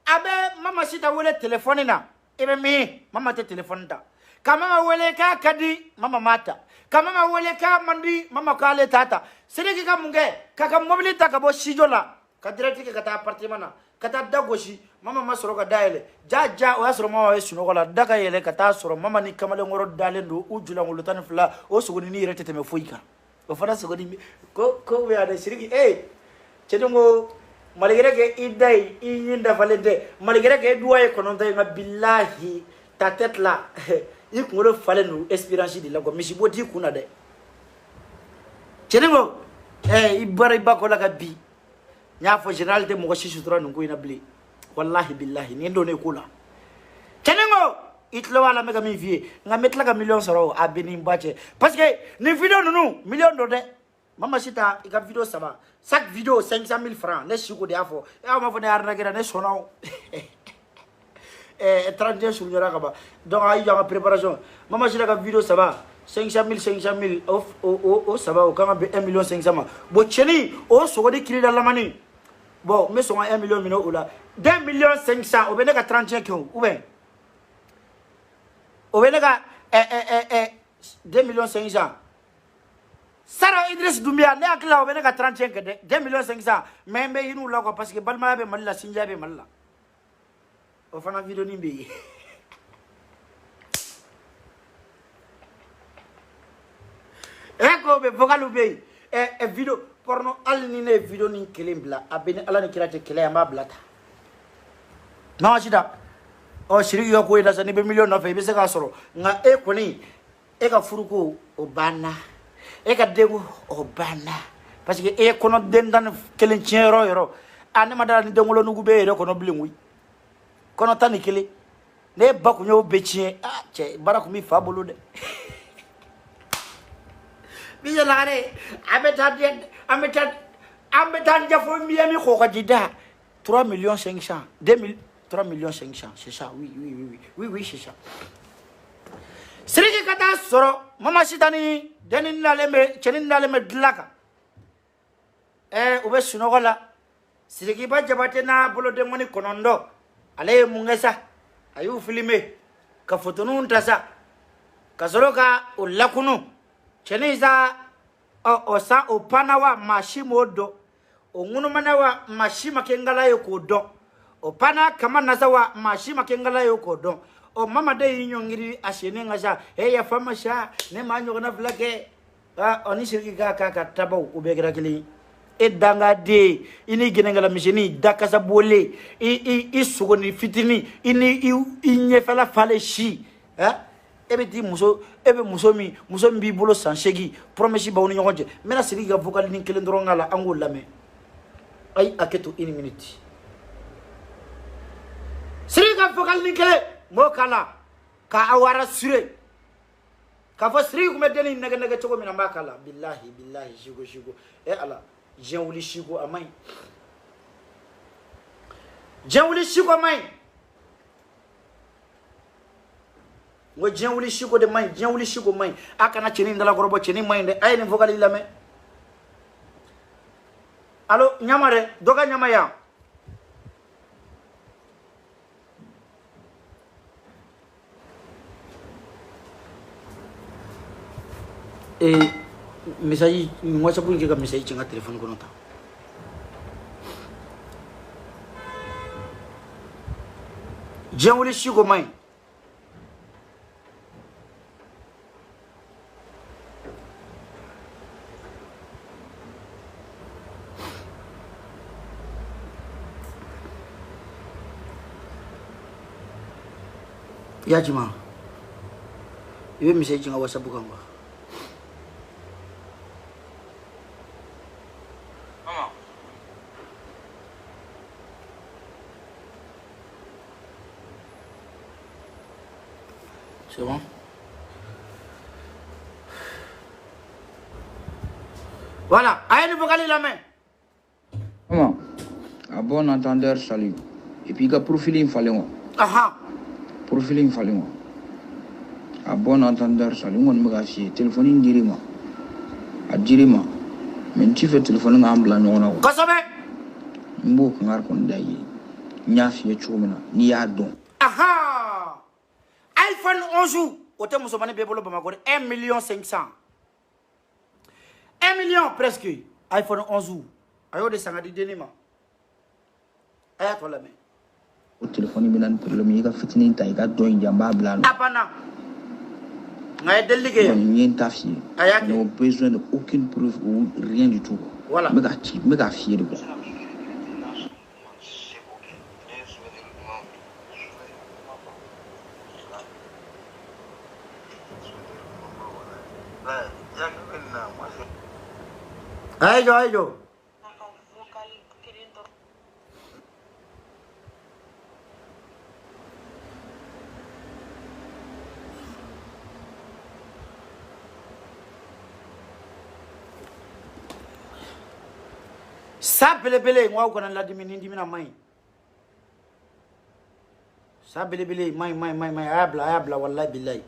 abe mama shita wele telephone na ebe mi mama te telephone ta kama wele ka kadi mama mata kama wele ka mandi mama kale tata siriki ka munge kaka mobili ta ka bo shijola ka direct ke kata appartement na kata dagoshi mama masoro ka daele jaja o asoro mama we suno kola daga yele kata soro mama ni kamale ngoro dalendo ujula ngolo tan fla o sugoni ni retete me fuika o fara sugoni ko we ada siriki cedongo malgré que idai inyinda valente malgré que duaye kononta nga billahi ta tête là il ngoro fale nous espérance de la go misi boti kuna de Cheningo ibara ibako la gabi nya fo général de mo shi sutura nungu ina bli wallahi billahi ni ndo ne kula Cheningo itlo wala mega mi vie nga metla ga million soro abeni mbache parce que ni vidéo nunu million do de mama sita ika vidéo sama chaque vidéo 500,000 francs ne shiko de afo e ma fo ne arna gira ne sonaw 31 sur nyara kaba donc ayi janga préparation mama sita ga vidéo sama 500,000 oh ça va au quand 1,500,000 bon cheni oh so de kili dans la mani bon mais so 1 million mino ou là 2,500,000 au benega 35 kilo ou ben au benega 2,500,000 Sara Idriss Doumbia ne akla au benega 35 de 2,500,000 mais inu la quoi parce que balma be malla sinja be malla o fana vidéo ni be Eko be vocalu be video porno al ni ne video ni kelembla abeni ala ni kirate kele amba blata na shida o shiri yo ko ida sani be million no fe be se ka soro nga e ko ni e ka furuko o bana e ka degu o bana parce que e kono dendan kelen tiero yoro ane madara ni dengolo nugu be re kono blingui kono tani kele ne baku nyo be chien che baraku mi fa bolude Bizarre, abetan jafo miami kokadida 3,500,000 3,500,000 c'est ça oui c'est ça Siriki kata soro mama sitani denin naleme chenin naleme dilaka ube sunogola Siriki ba jabate na bolo de moni konondo ale mungesa ayu filime ka fotonu ntasa ka soroka ulakunu Cheniza osa opanawa mashimodo ongunu manawa mashima kengala yokodo opana kama nasawa mashima kengala yokodo o mama de yinyongiri ashene ngasha ya famasha ne manyo na flake oni shiriki ka tabaw ubegira kili edanga de ini genengala mishini dakasa bole i sugoni fitini ini inyefala fale shi ebe di muso mi bi bolo sanshegi promesi ba woni nyoje mena siri ga vocal ni kelen doronga la angol lame ay aketo 1 minute siri ga vocal ni kele mo kala ka awara sure ka fo siri kuma deni naga choko mina makala billahi shigo ala jenwuli shigo amai ngo jenwuli shiko de mai jenwuli shiko mai akana cheni ndala gorobo cheni mai de ay ne vocal lame allo nyamare doga nyamaya message mo sa bungi ka message nga telephone ko nota jenwuli shiko mai Ya jima ibe message nga WhatsApp kanga mama c'est bon voilà aïe ne vocal la main maman un bon entendeur salut et puis ka profiling fallait moi profiling fallait moi a bon entendeur salut on me gaffier téléphone dirima a dirima men tu fais téléphone ngambla nona ko sobe mbok ngar kon dayi ñafi chumina ni ya don iPhone 11 ote musomane bebolo bamako 1,500,000 1 million presque iPhone 11 ayo de sangadi denima aya to la main o téléphone binan problème yi ga fitini tay ga doy jamba bla apana ngay délégué ni tafi ayake no besoin de aucune preuve ou rien du tout voilà me ga fier de Ayo. Sabele ngwa ko na ladimi ndi mina mai. Sabele mai ayabla wallahi billahi.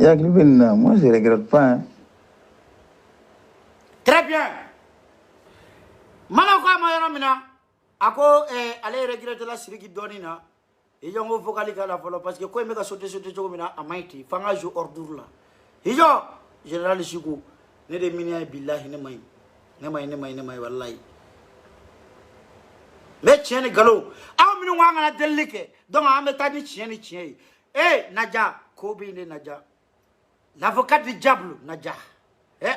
Moi je regrette pas. Hein. Très bien. Mama ko ma yoro mina ako ale regrette la siriki donina. Et yo ngo vocali kala folo parce que ko me ka sauter jogo mina amaiti fanga jo ordure la. Hijo général Chikou ne de minia billahi ne mai wallahi. Me tieni galo aw minu wanga na delike donc ambe tadi tieni Naja Kobe ne Naja l'avocat du diable Naja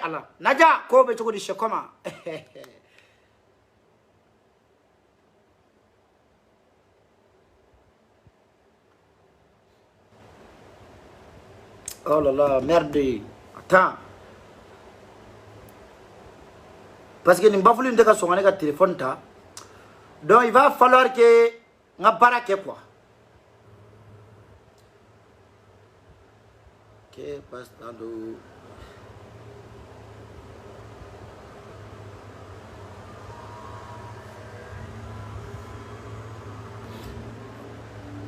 Allah Naja Kobe choko di shekoma oh là là merde attends parce que ni bafuli ndeka songane ka téléphone ta donc il va falloir que nga barake quoi. Que pasando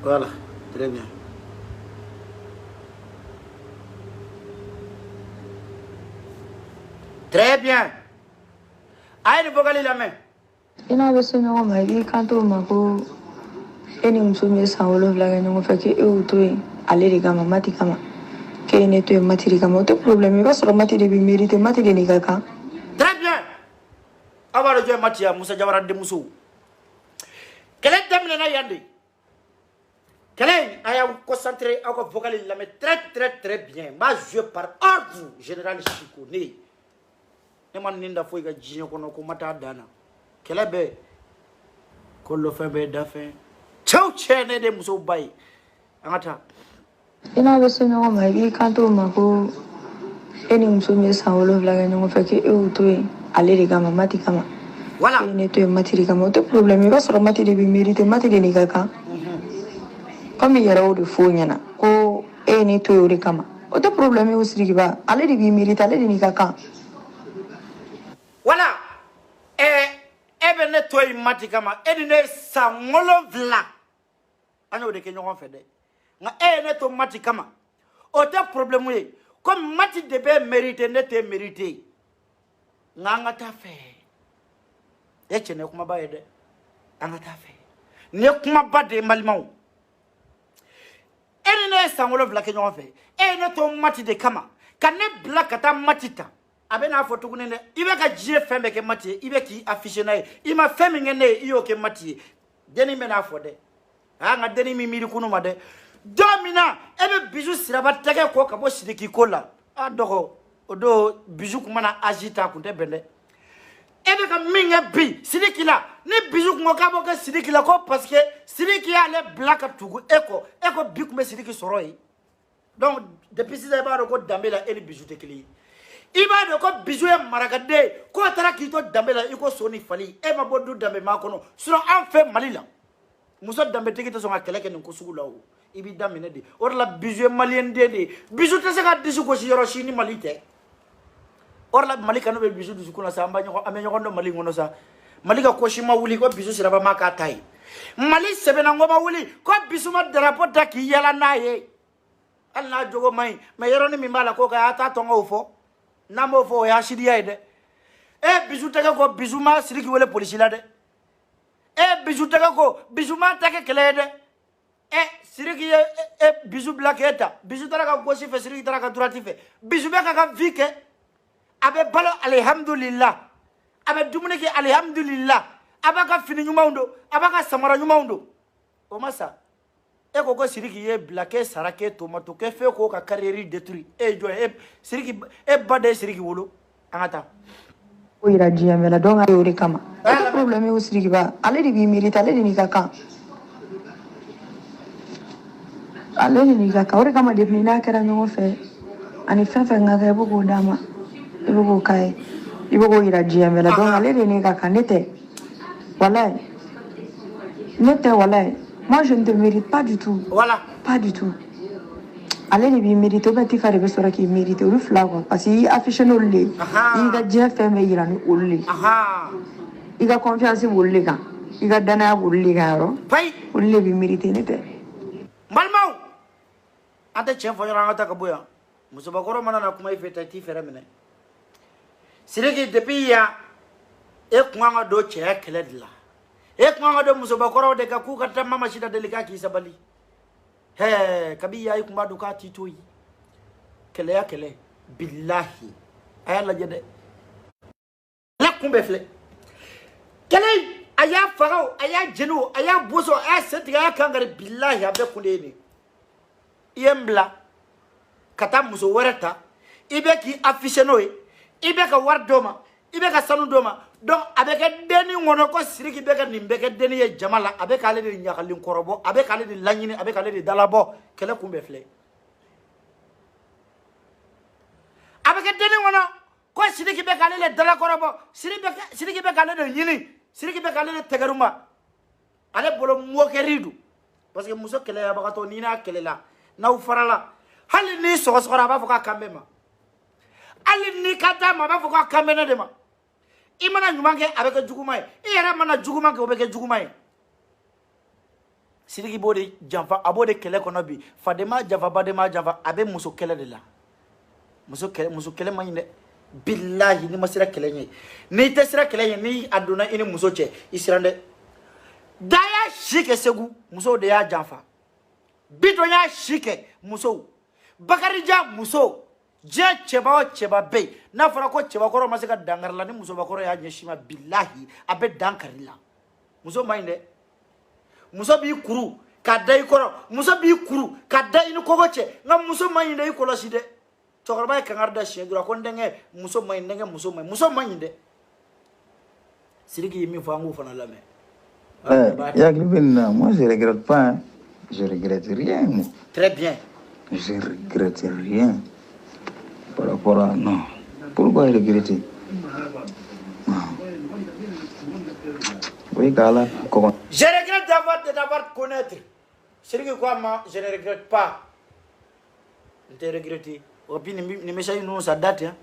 voilà, très bien. Très bien. Aïe, le vocal la main. Ina bese no ma bi kanto mako eni msumye sawolo vlaga no fake e utoy aleri kama mati kama ke ne to matiri kama to problème ba so matiri bi mérite matiri ni kaka. Très bien. Abaro je matia Musa Jawara de Musu. Quel est le na yandi? Quel est aya concentré à vocal la mais très bien. Ma je par ordre général Chikou ne. Ne man ninda foi ga jinyo kono ko mata dana. Kelebe kolo febe dafe chau chene de muso bai angata Ina bese no ma bi kanto mako eni msumye sawolo vlaga no fake e utoy aleri kama mati kama voilà ke ne to matiri kama to problème ba so matiri bi mérite matiri ni kaka. Comme il y a de fou nyana ko eni to yori kama o to problème usiri ba aleri bi mérite aleri ni kaka. voilà ebe ne toy mati kama edi ne sangolo vla anyo de kenyo on fede nga ne to mati kama o te problème ye comme mati de be mérité ne te mérité nga ngata fe chene kuma ba yede angata fe ne kuma ba de malmau edi ne sangolo vla kenyo on fe ne to mati de kama kane bla kata matita abena foto kunene ibe ka jie fembe ke mati ibe ki afficher na ima femme ngene iyo ke mati deni mena fode nga deni mi miri kunu made domina ebe bizu siraba tege ko ka bo sidiki kola adoko odo bizu kumana agita kunte bende ebe ka minga bi sidiki la ni bizu ko ka bo ka sidiki la ko parce que sidiki ale black tugu eko bi kuma sidiki soroi donc depuis ça ba ko dambela eli bizu tekili iba de ko bizu e maragade ko tara kito dambela iko soni fali e ma bodu dambe makono sino an fe malila muso dambe tikito so ngakeleke ni kusugula o ibi damene de orla bizu malien de bizu tese ka disu ko si yoro shini malite orla malika no be bizu disu kuna samba nyoko amenyo kondo mali ngono sa malika ko shima wuli ko bizu siraba maka tai mali sebena ngoma wuli ko bizu ma drapeau daki yala naye alla jogo mai me yoro ni mimbala ko ka ata tonga ufo namo fo ya shidiya de bizu tega ko bizu ma siriki wele police la de bizu tega ko bizu ma take kele de siriki bizu black eta bizu tara ka gosi fe siriki tara ka droite fe bizu be ka vike abe balo alhamdulillah abe dumune ki alhamdulillah abaka fini nyuma undo abaka samara nyuma undo o masa ko siriki ye black sarake tomato ke fe ko ka carrière détruit jo siriki bade siriki wolo angata O ira dia mela donga yori kama o problème o siriki ba ale di bi mérite ale ni kaka ale ni kaka ore kama de mina kera nyo fe ani fɛn fɛn ka kɛ i bɛ k'o d'a ma i bɛ k'o k'a ye i bɛ k'o yira diɲɛ bɛɛ la donc ale de ne ka kan ne tɛ walayi ne tɛ walayi moi je ne te mérite pas du tout voilà pas du tout ale de b'i mérite ou bien Tifa de bɛ sɔrɔ k'i mérite olu fila quoi parce que i affiché n'olu de ye i y'i ka diɲɛ fɛn bɛɛ yira ni olu de ye i ka confiance b'olu de kan i ka danaya b'olu de kan yɔrɔ olu de b'i mérite ne tɛ balimaw an tɛ tiɲɛ fɔ ɲɔgɔn an ka taa ka bɔ yan musobakɔrɔ mana na kuma i fɛ ta i t'i fɛrɛ minɛ Sidiki depuis ya e kun kan ka don cɛya kɛlɛ de la e kun kan ka don musobakɔrɔw de kan k'u ka taa mama sida deli k'a k'i sabali kabi ya i kun b'a dɔn k'a t'i to yen kɛlɛya kɛlɛ bilahi a y'a lajɛ dɛ kɛlɛ kun bɛɛ filɛ kɛlɛ a y'a faga o a y'a jeni o a y'a boso a y'a sen tigɛ a y'a kankari bilahi a bɛɛ kun de ye nin i ye n bila ka taa muso wɛrɛ ta i bɛ k'i affiché n'o ye i bɛ ka wari d'o ma i bɛ ka sanu d'o ma donc a bɛ kɛ denni kɔnɔ ko Sidiki bɛ ka nin bɛ kɛ denni ye jama la a bɛ k'ale de ɲagalen kɔrɔbɔ a bɛ k'ale de laɲini a bɛ k'ale de dalabɔ kɛlɛ kun bɛɛ filɛ a bɛ kɛ denni kɔnɔ ko Sidiki bɛ k'ale de dalakɔrɔbɔ Sidiki bɛ k'ale de ɲini Sidiki bɛ k'ale de tɛgɛruma ale bolo mɔkɛri don parce que muso kɛlɛyabagatɔ n'i n'a kɛlɛla n'aw farala hali n'i sɔgɔsɔgɔra a b'a fɔ k'a kan bɛ ma hali n'i ka d'a ma a b'a fɔ k'a kan bɛ ne de ma i mana ɲuman kɛ a bɛ kɛ juguman ye i yɛrɛ mana juguman kɛ o bɛ kɛ juguman ye Sidiki b'o de janfa a b'o de kɛlɛ kɔnɔ bi faden ma janfa baden ma janfa a bɛ muso kɛlɛ de la muso kɛlɛ man ɲi dɛ bilahi n'i ma sira kɛlɛ ɲɛ n'i tɛ sira kɛlɛ ɲɛ ni a donna i ni muso cɛ i siran dɛ da y'a si kɛ Segu musow de y'a janfa Bitɔn y'a si kɛ musow Bakarija muso diɲɛ cɛba o cɛba bɛ yen n'a fɔra ko cɛbakɔrɔ ma se ka dankari la ni musobakɔrɔ y'a ɲɛsin ma bilahi a bɛ dankari la muso man ɲi dɛ muso b'i kuru k'a da i kɔrɔ muso b'i kuru k'a da i ni kɔgɔ cɛ nka muso man ɲi dɛ i kɔlɔsi dɛ cɛkɔrɔba ye kangari da siɲɛ duuru a ko n denkɛ muso man ɲi n denkɛ muso man ɲi dɛ Sidiki ye min fɔ an k'o fana lamɛn yakili bɛ nin na moi je regrette pas hein. Je regrette rien moi. Très bien je regrette rien par rapport à non pourquoi regretter oui Gala comment je regrette d'avoir connaître Sidiki quoi moi je ne regrette pas ne te regretter au pire ni message nous ça date hein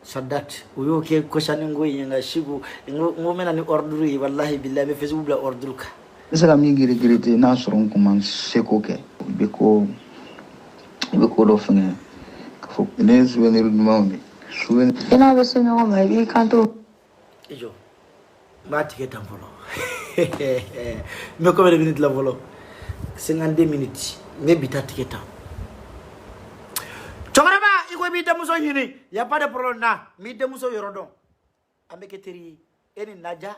ça date uyo ke koshani ngoyi nga shigu ngomena ni ordre yi wallahi billahi be Facebook la ordre ka c'est la mi regretter na soron commence ko ke be ko do fene faut ne souvenir du monde souvenir ina bɛ se ɲɔgɔn ma i b'i kanto ejo ma tigɛ tan fɔlɔ mais combien de minutes la fɔlɔ 52 minutes mais bita tigɛ tan cɛkɔrɔba i ko i b'i denmuso ɲini y a pas de problème na m'i denmuso yɔrɔ dɔn an bɛ kɛ teri ye e ni Naja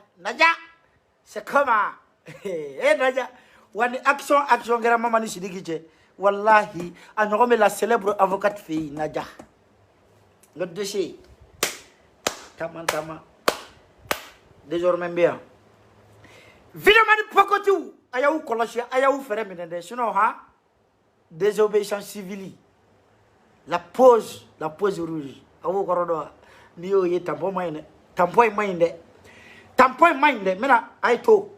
c'est comment Naja wa ni action kɛra mama ni Sidiki cɛ wallahi a ɲɔgɔn bɛ la célèbre avocate fɛ yen Naja le dossier tama désormais bɛ yan vidéomani pokotiw a y'aw kɔlɔsi a y'aw fɛrɛ minɛ dɛ sinon désobéissance civile la pause rouge a b'o kɔrɔ dɔn n'i y'o ye tampon man ɲi dɛ tampon man ɲi dɛ mena a ye to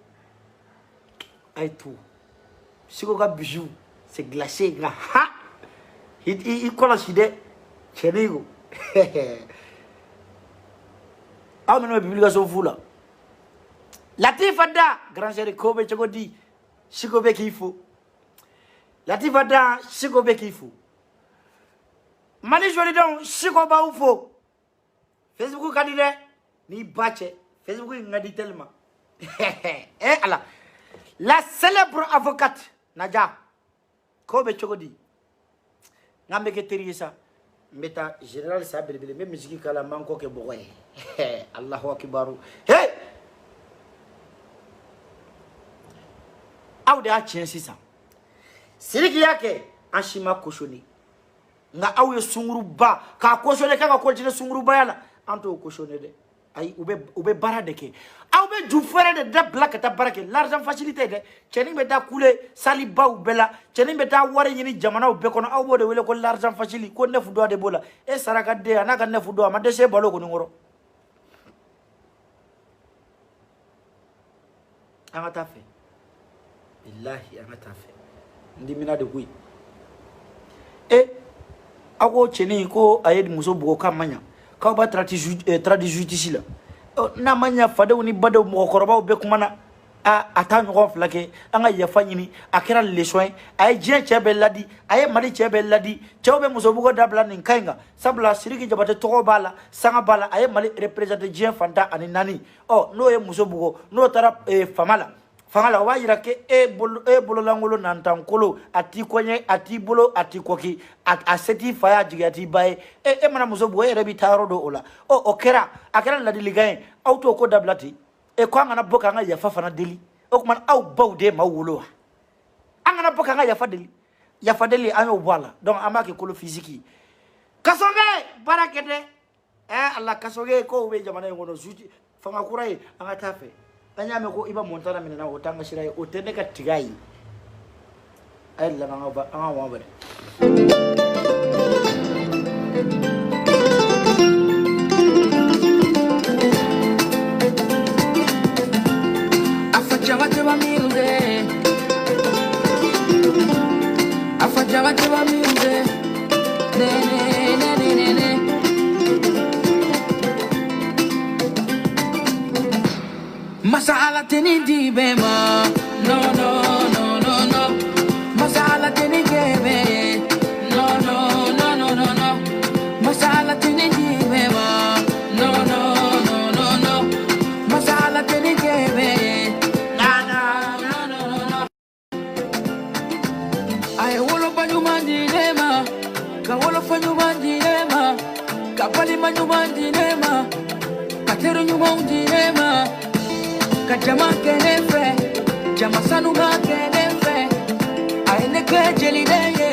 Siko ka bijou c'est glacé nga ha i kɔlɔsi dɛ cɛni ko aw minnu bɛ publication fu la Latifa Da grand chéri ko bɛ cogo di Siko bɛ k'i fo Latifa Da Siko bɛ k'i fo Mali joli dɔn Siko b'aw fo Facebook ka di dɛ n'i ba cɛ Facebook in ka di tellement ala la célèbre avocate Naja ko bɛ cogo di n'an bɛ kɛ teri ye sa n bɛ taa général sa belebele n bɛ misiki k'a la n b'an kɔ kɛ bɔgɔ ye Allahu akibaru hey aw de y'a tiɲɛ sisan Sidiki y'a kɛ an si ma cautionné nga aw ye sunguruba k'a cautionné k'a ka continuer sungurubaya la an t'o cautionné dɛ ayi u bɛ baara de kɛ aw be ju fere de da black ta barake l'argent facilité de ceni be da kule sali baw bela ceni be da wari nyini jamana be kono aw bo de wele ko l'argent facilité ko nefu do de bola e saraka de anaka nefu do ma de se balo ko ngoro anga ta fe billahi anga ta fe ndi mina de kuy e ako ceni ko ayed muso bugo kamanya ka ba tradi justice la na manya fade woni bade mo koroba be kumana a ta nyogo flake anga yafa nyini akira lesoin ay je chebe ladi ay mari chebe ladi chebe muso bugo dabla nin kainga sabla siriki jabate to bala sanga bala ay mali representer je fanta ani nani no ye muso bugo no tara famala wa yira ke e bolo langolo nantankolo ati konye ati bolo ati koki a seti faya jigati bae e mana muso bugo yere bi taro do ola akera ladi ligayen auto ko dablati e ko ngana boka nga yafa fana deli o kuma aw bawde mawulo angana boka nga yafa deli ayo wala donc amake kolo physique kasonge barakete Allah kasonge ko be jamana ngono suti fanga kurai anga tafe anyame ko iba montana minena otanga shirai otende ka tigai ay la nga anga wa bare Afajawa music ne Masala teni di bema no Masala teni gebe no Masala teni di bema no Masala teni gebe no I wolo banyumandi nema ka wolo fanyumandi nema ka pali manyumandi nema ka teru nyumandi nema Kajama kenefe, jama sanuma kenefe, aine ke jelideye,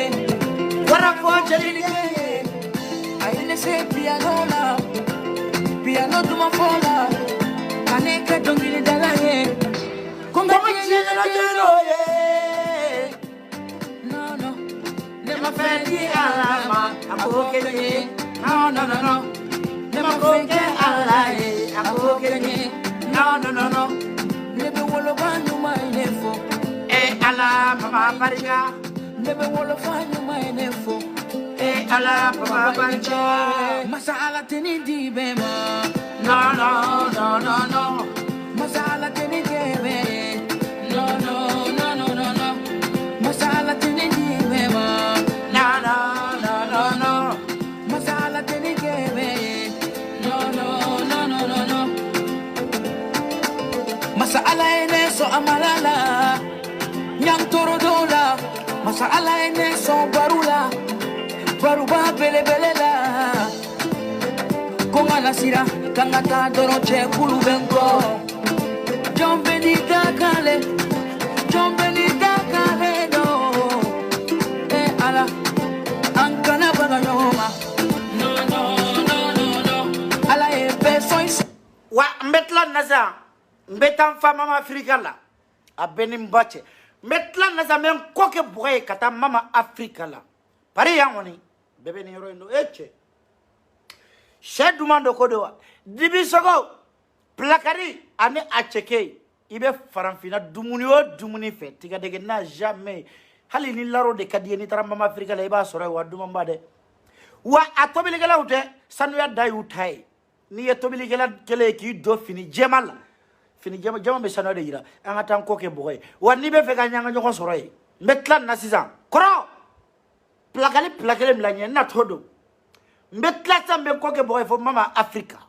warafo jelideye, aine se piano duma fola, kane ke dongili dalaye, konga jelideye, no, nema fendi alama, akokenye, no, nema konge alaye, akokenye, no. Nebe wolo banyu mainefo ala mama barika nebe wolo banyu mainefo ala mama barika masala teni di bema no masala teni gebe no masala teni di bema no masala teni gebe no Masala ene so amalala nyang toro dola masala ene so baruba belebelela konga nasira kangata doro che kulu benko jombelita kale do ala ankana bagayoma no ala e peso wa mbetla naza Mbetan fama Afrika la abeni mbache metla na zamen koke boye kata mama Afrika la pare yangoni bebe ni hero ndo eche shedu mando kodowa dibi sogo plakari ane acheke ibe faramfina dumuni fe tiga dege na jamais hali ni laro de kadie ni tara mama Afrika la iba sora wa duma mbade wa atobili gela ute sanu ya dai utai ni atobili gela kele ki do fini jemal fini jama be sanu de yira anga tan koke boy wani be fe ga nyanga nyoko soroy metlan na sisan koro plakale mlanye na todo metla sambe koke boy fo mama Afrika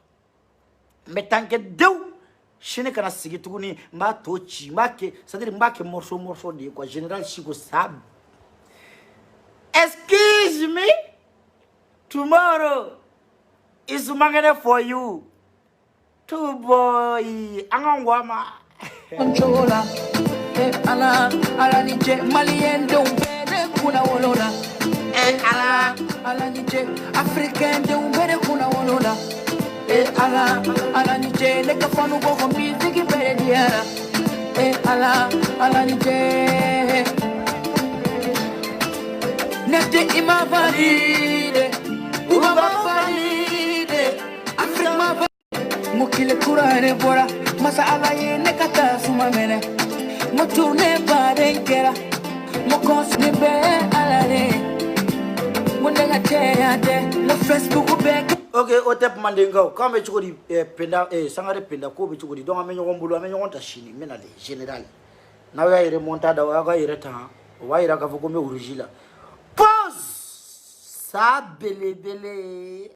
metanke dew shine kana sigi tuguni ma tochi make c'est-à-dire mbake morceau de quoi général Chico Sab excuse me tomorrow is mangene for you to boy angangwama controller ala nije malien do bede kuna wolola ala nije africain do bede kuna wolola ala ni je le ka fanu go ko music bere diara ala ni je nete ima valide uba valide afrika ma mukile kurare bora masa ala ye ne kata suma mene mutune bare kera mukos ne be ala ne wonga teyate no Facebook be. Ok, au tep mandingo, quand me chukodi penda sangare penda ko be chukodi donc amenyo ngombulu amenyo ngonta shini menale général. Na wa ire montada wa ga ire ta wa ira ka foko me urujila. Pause. Sa bele bele.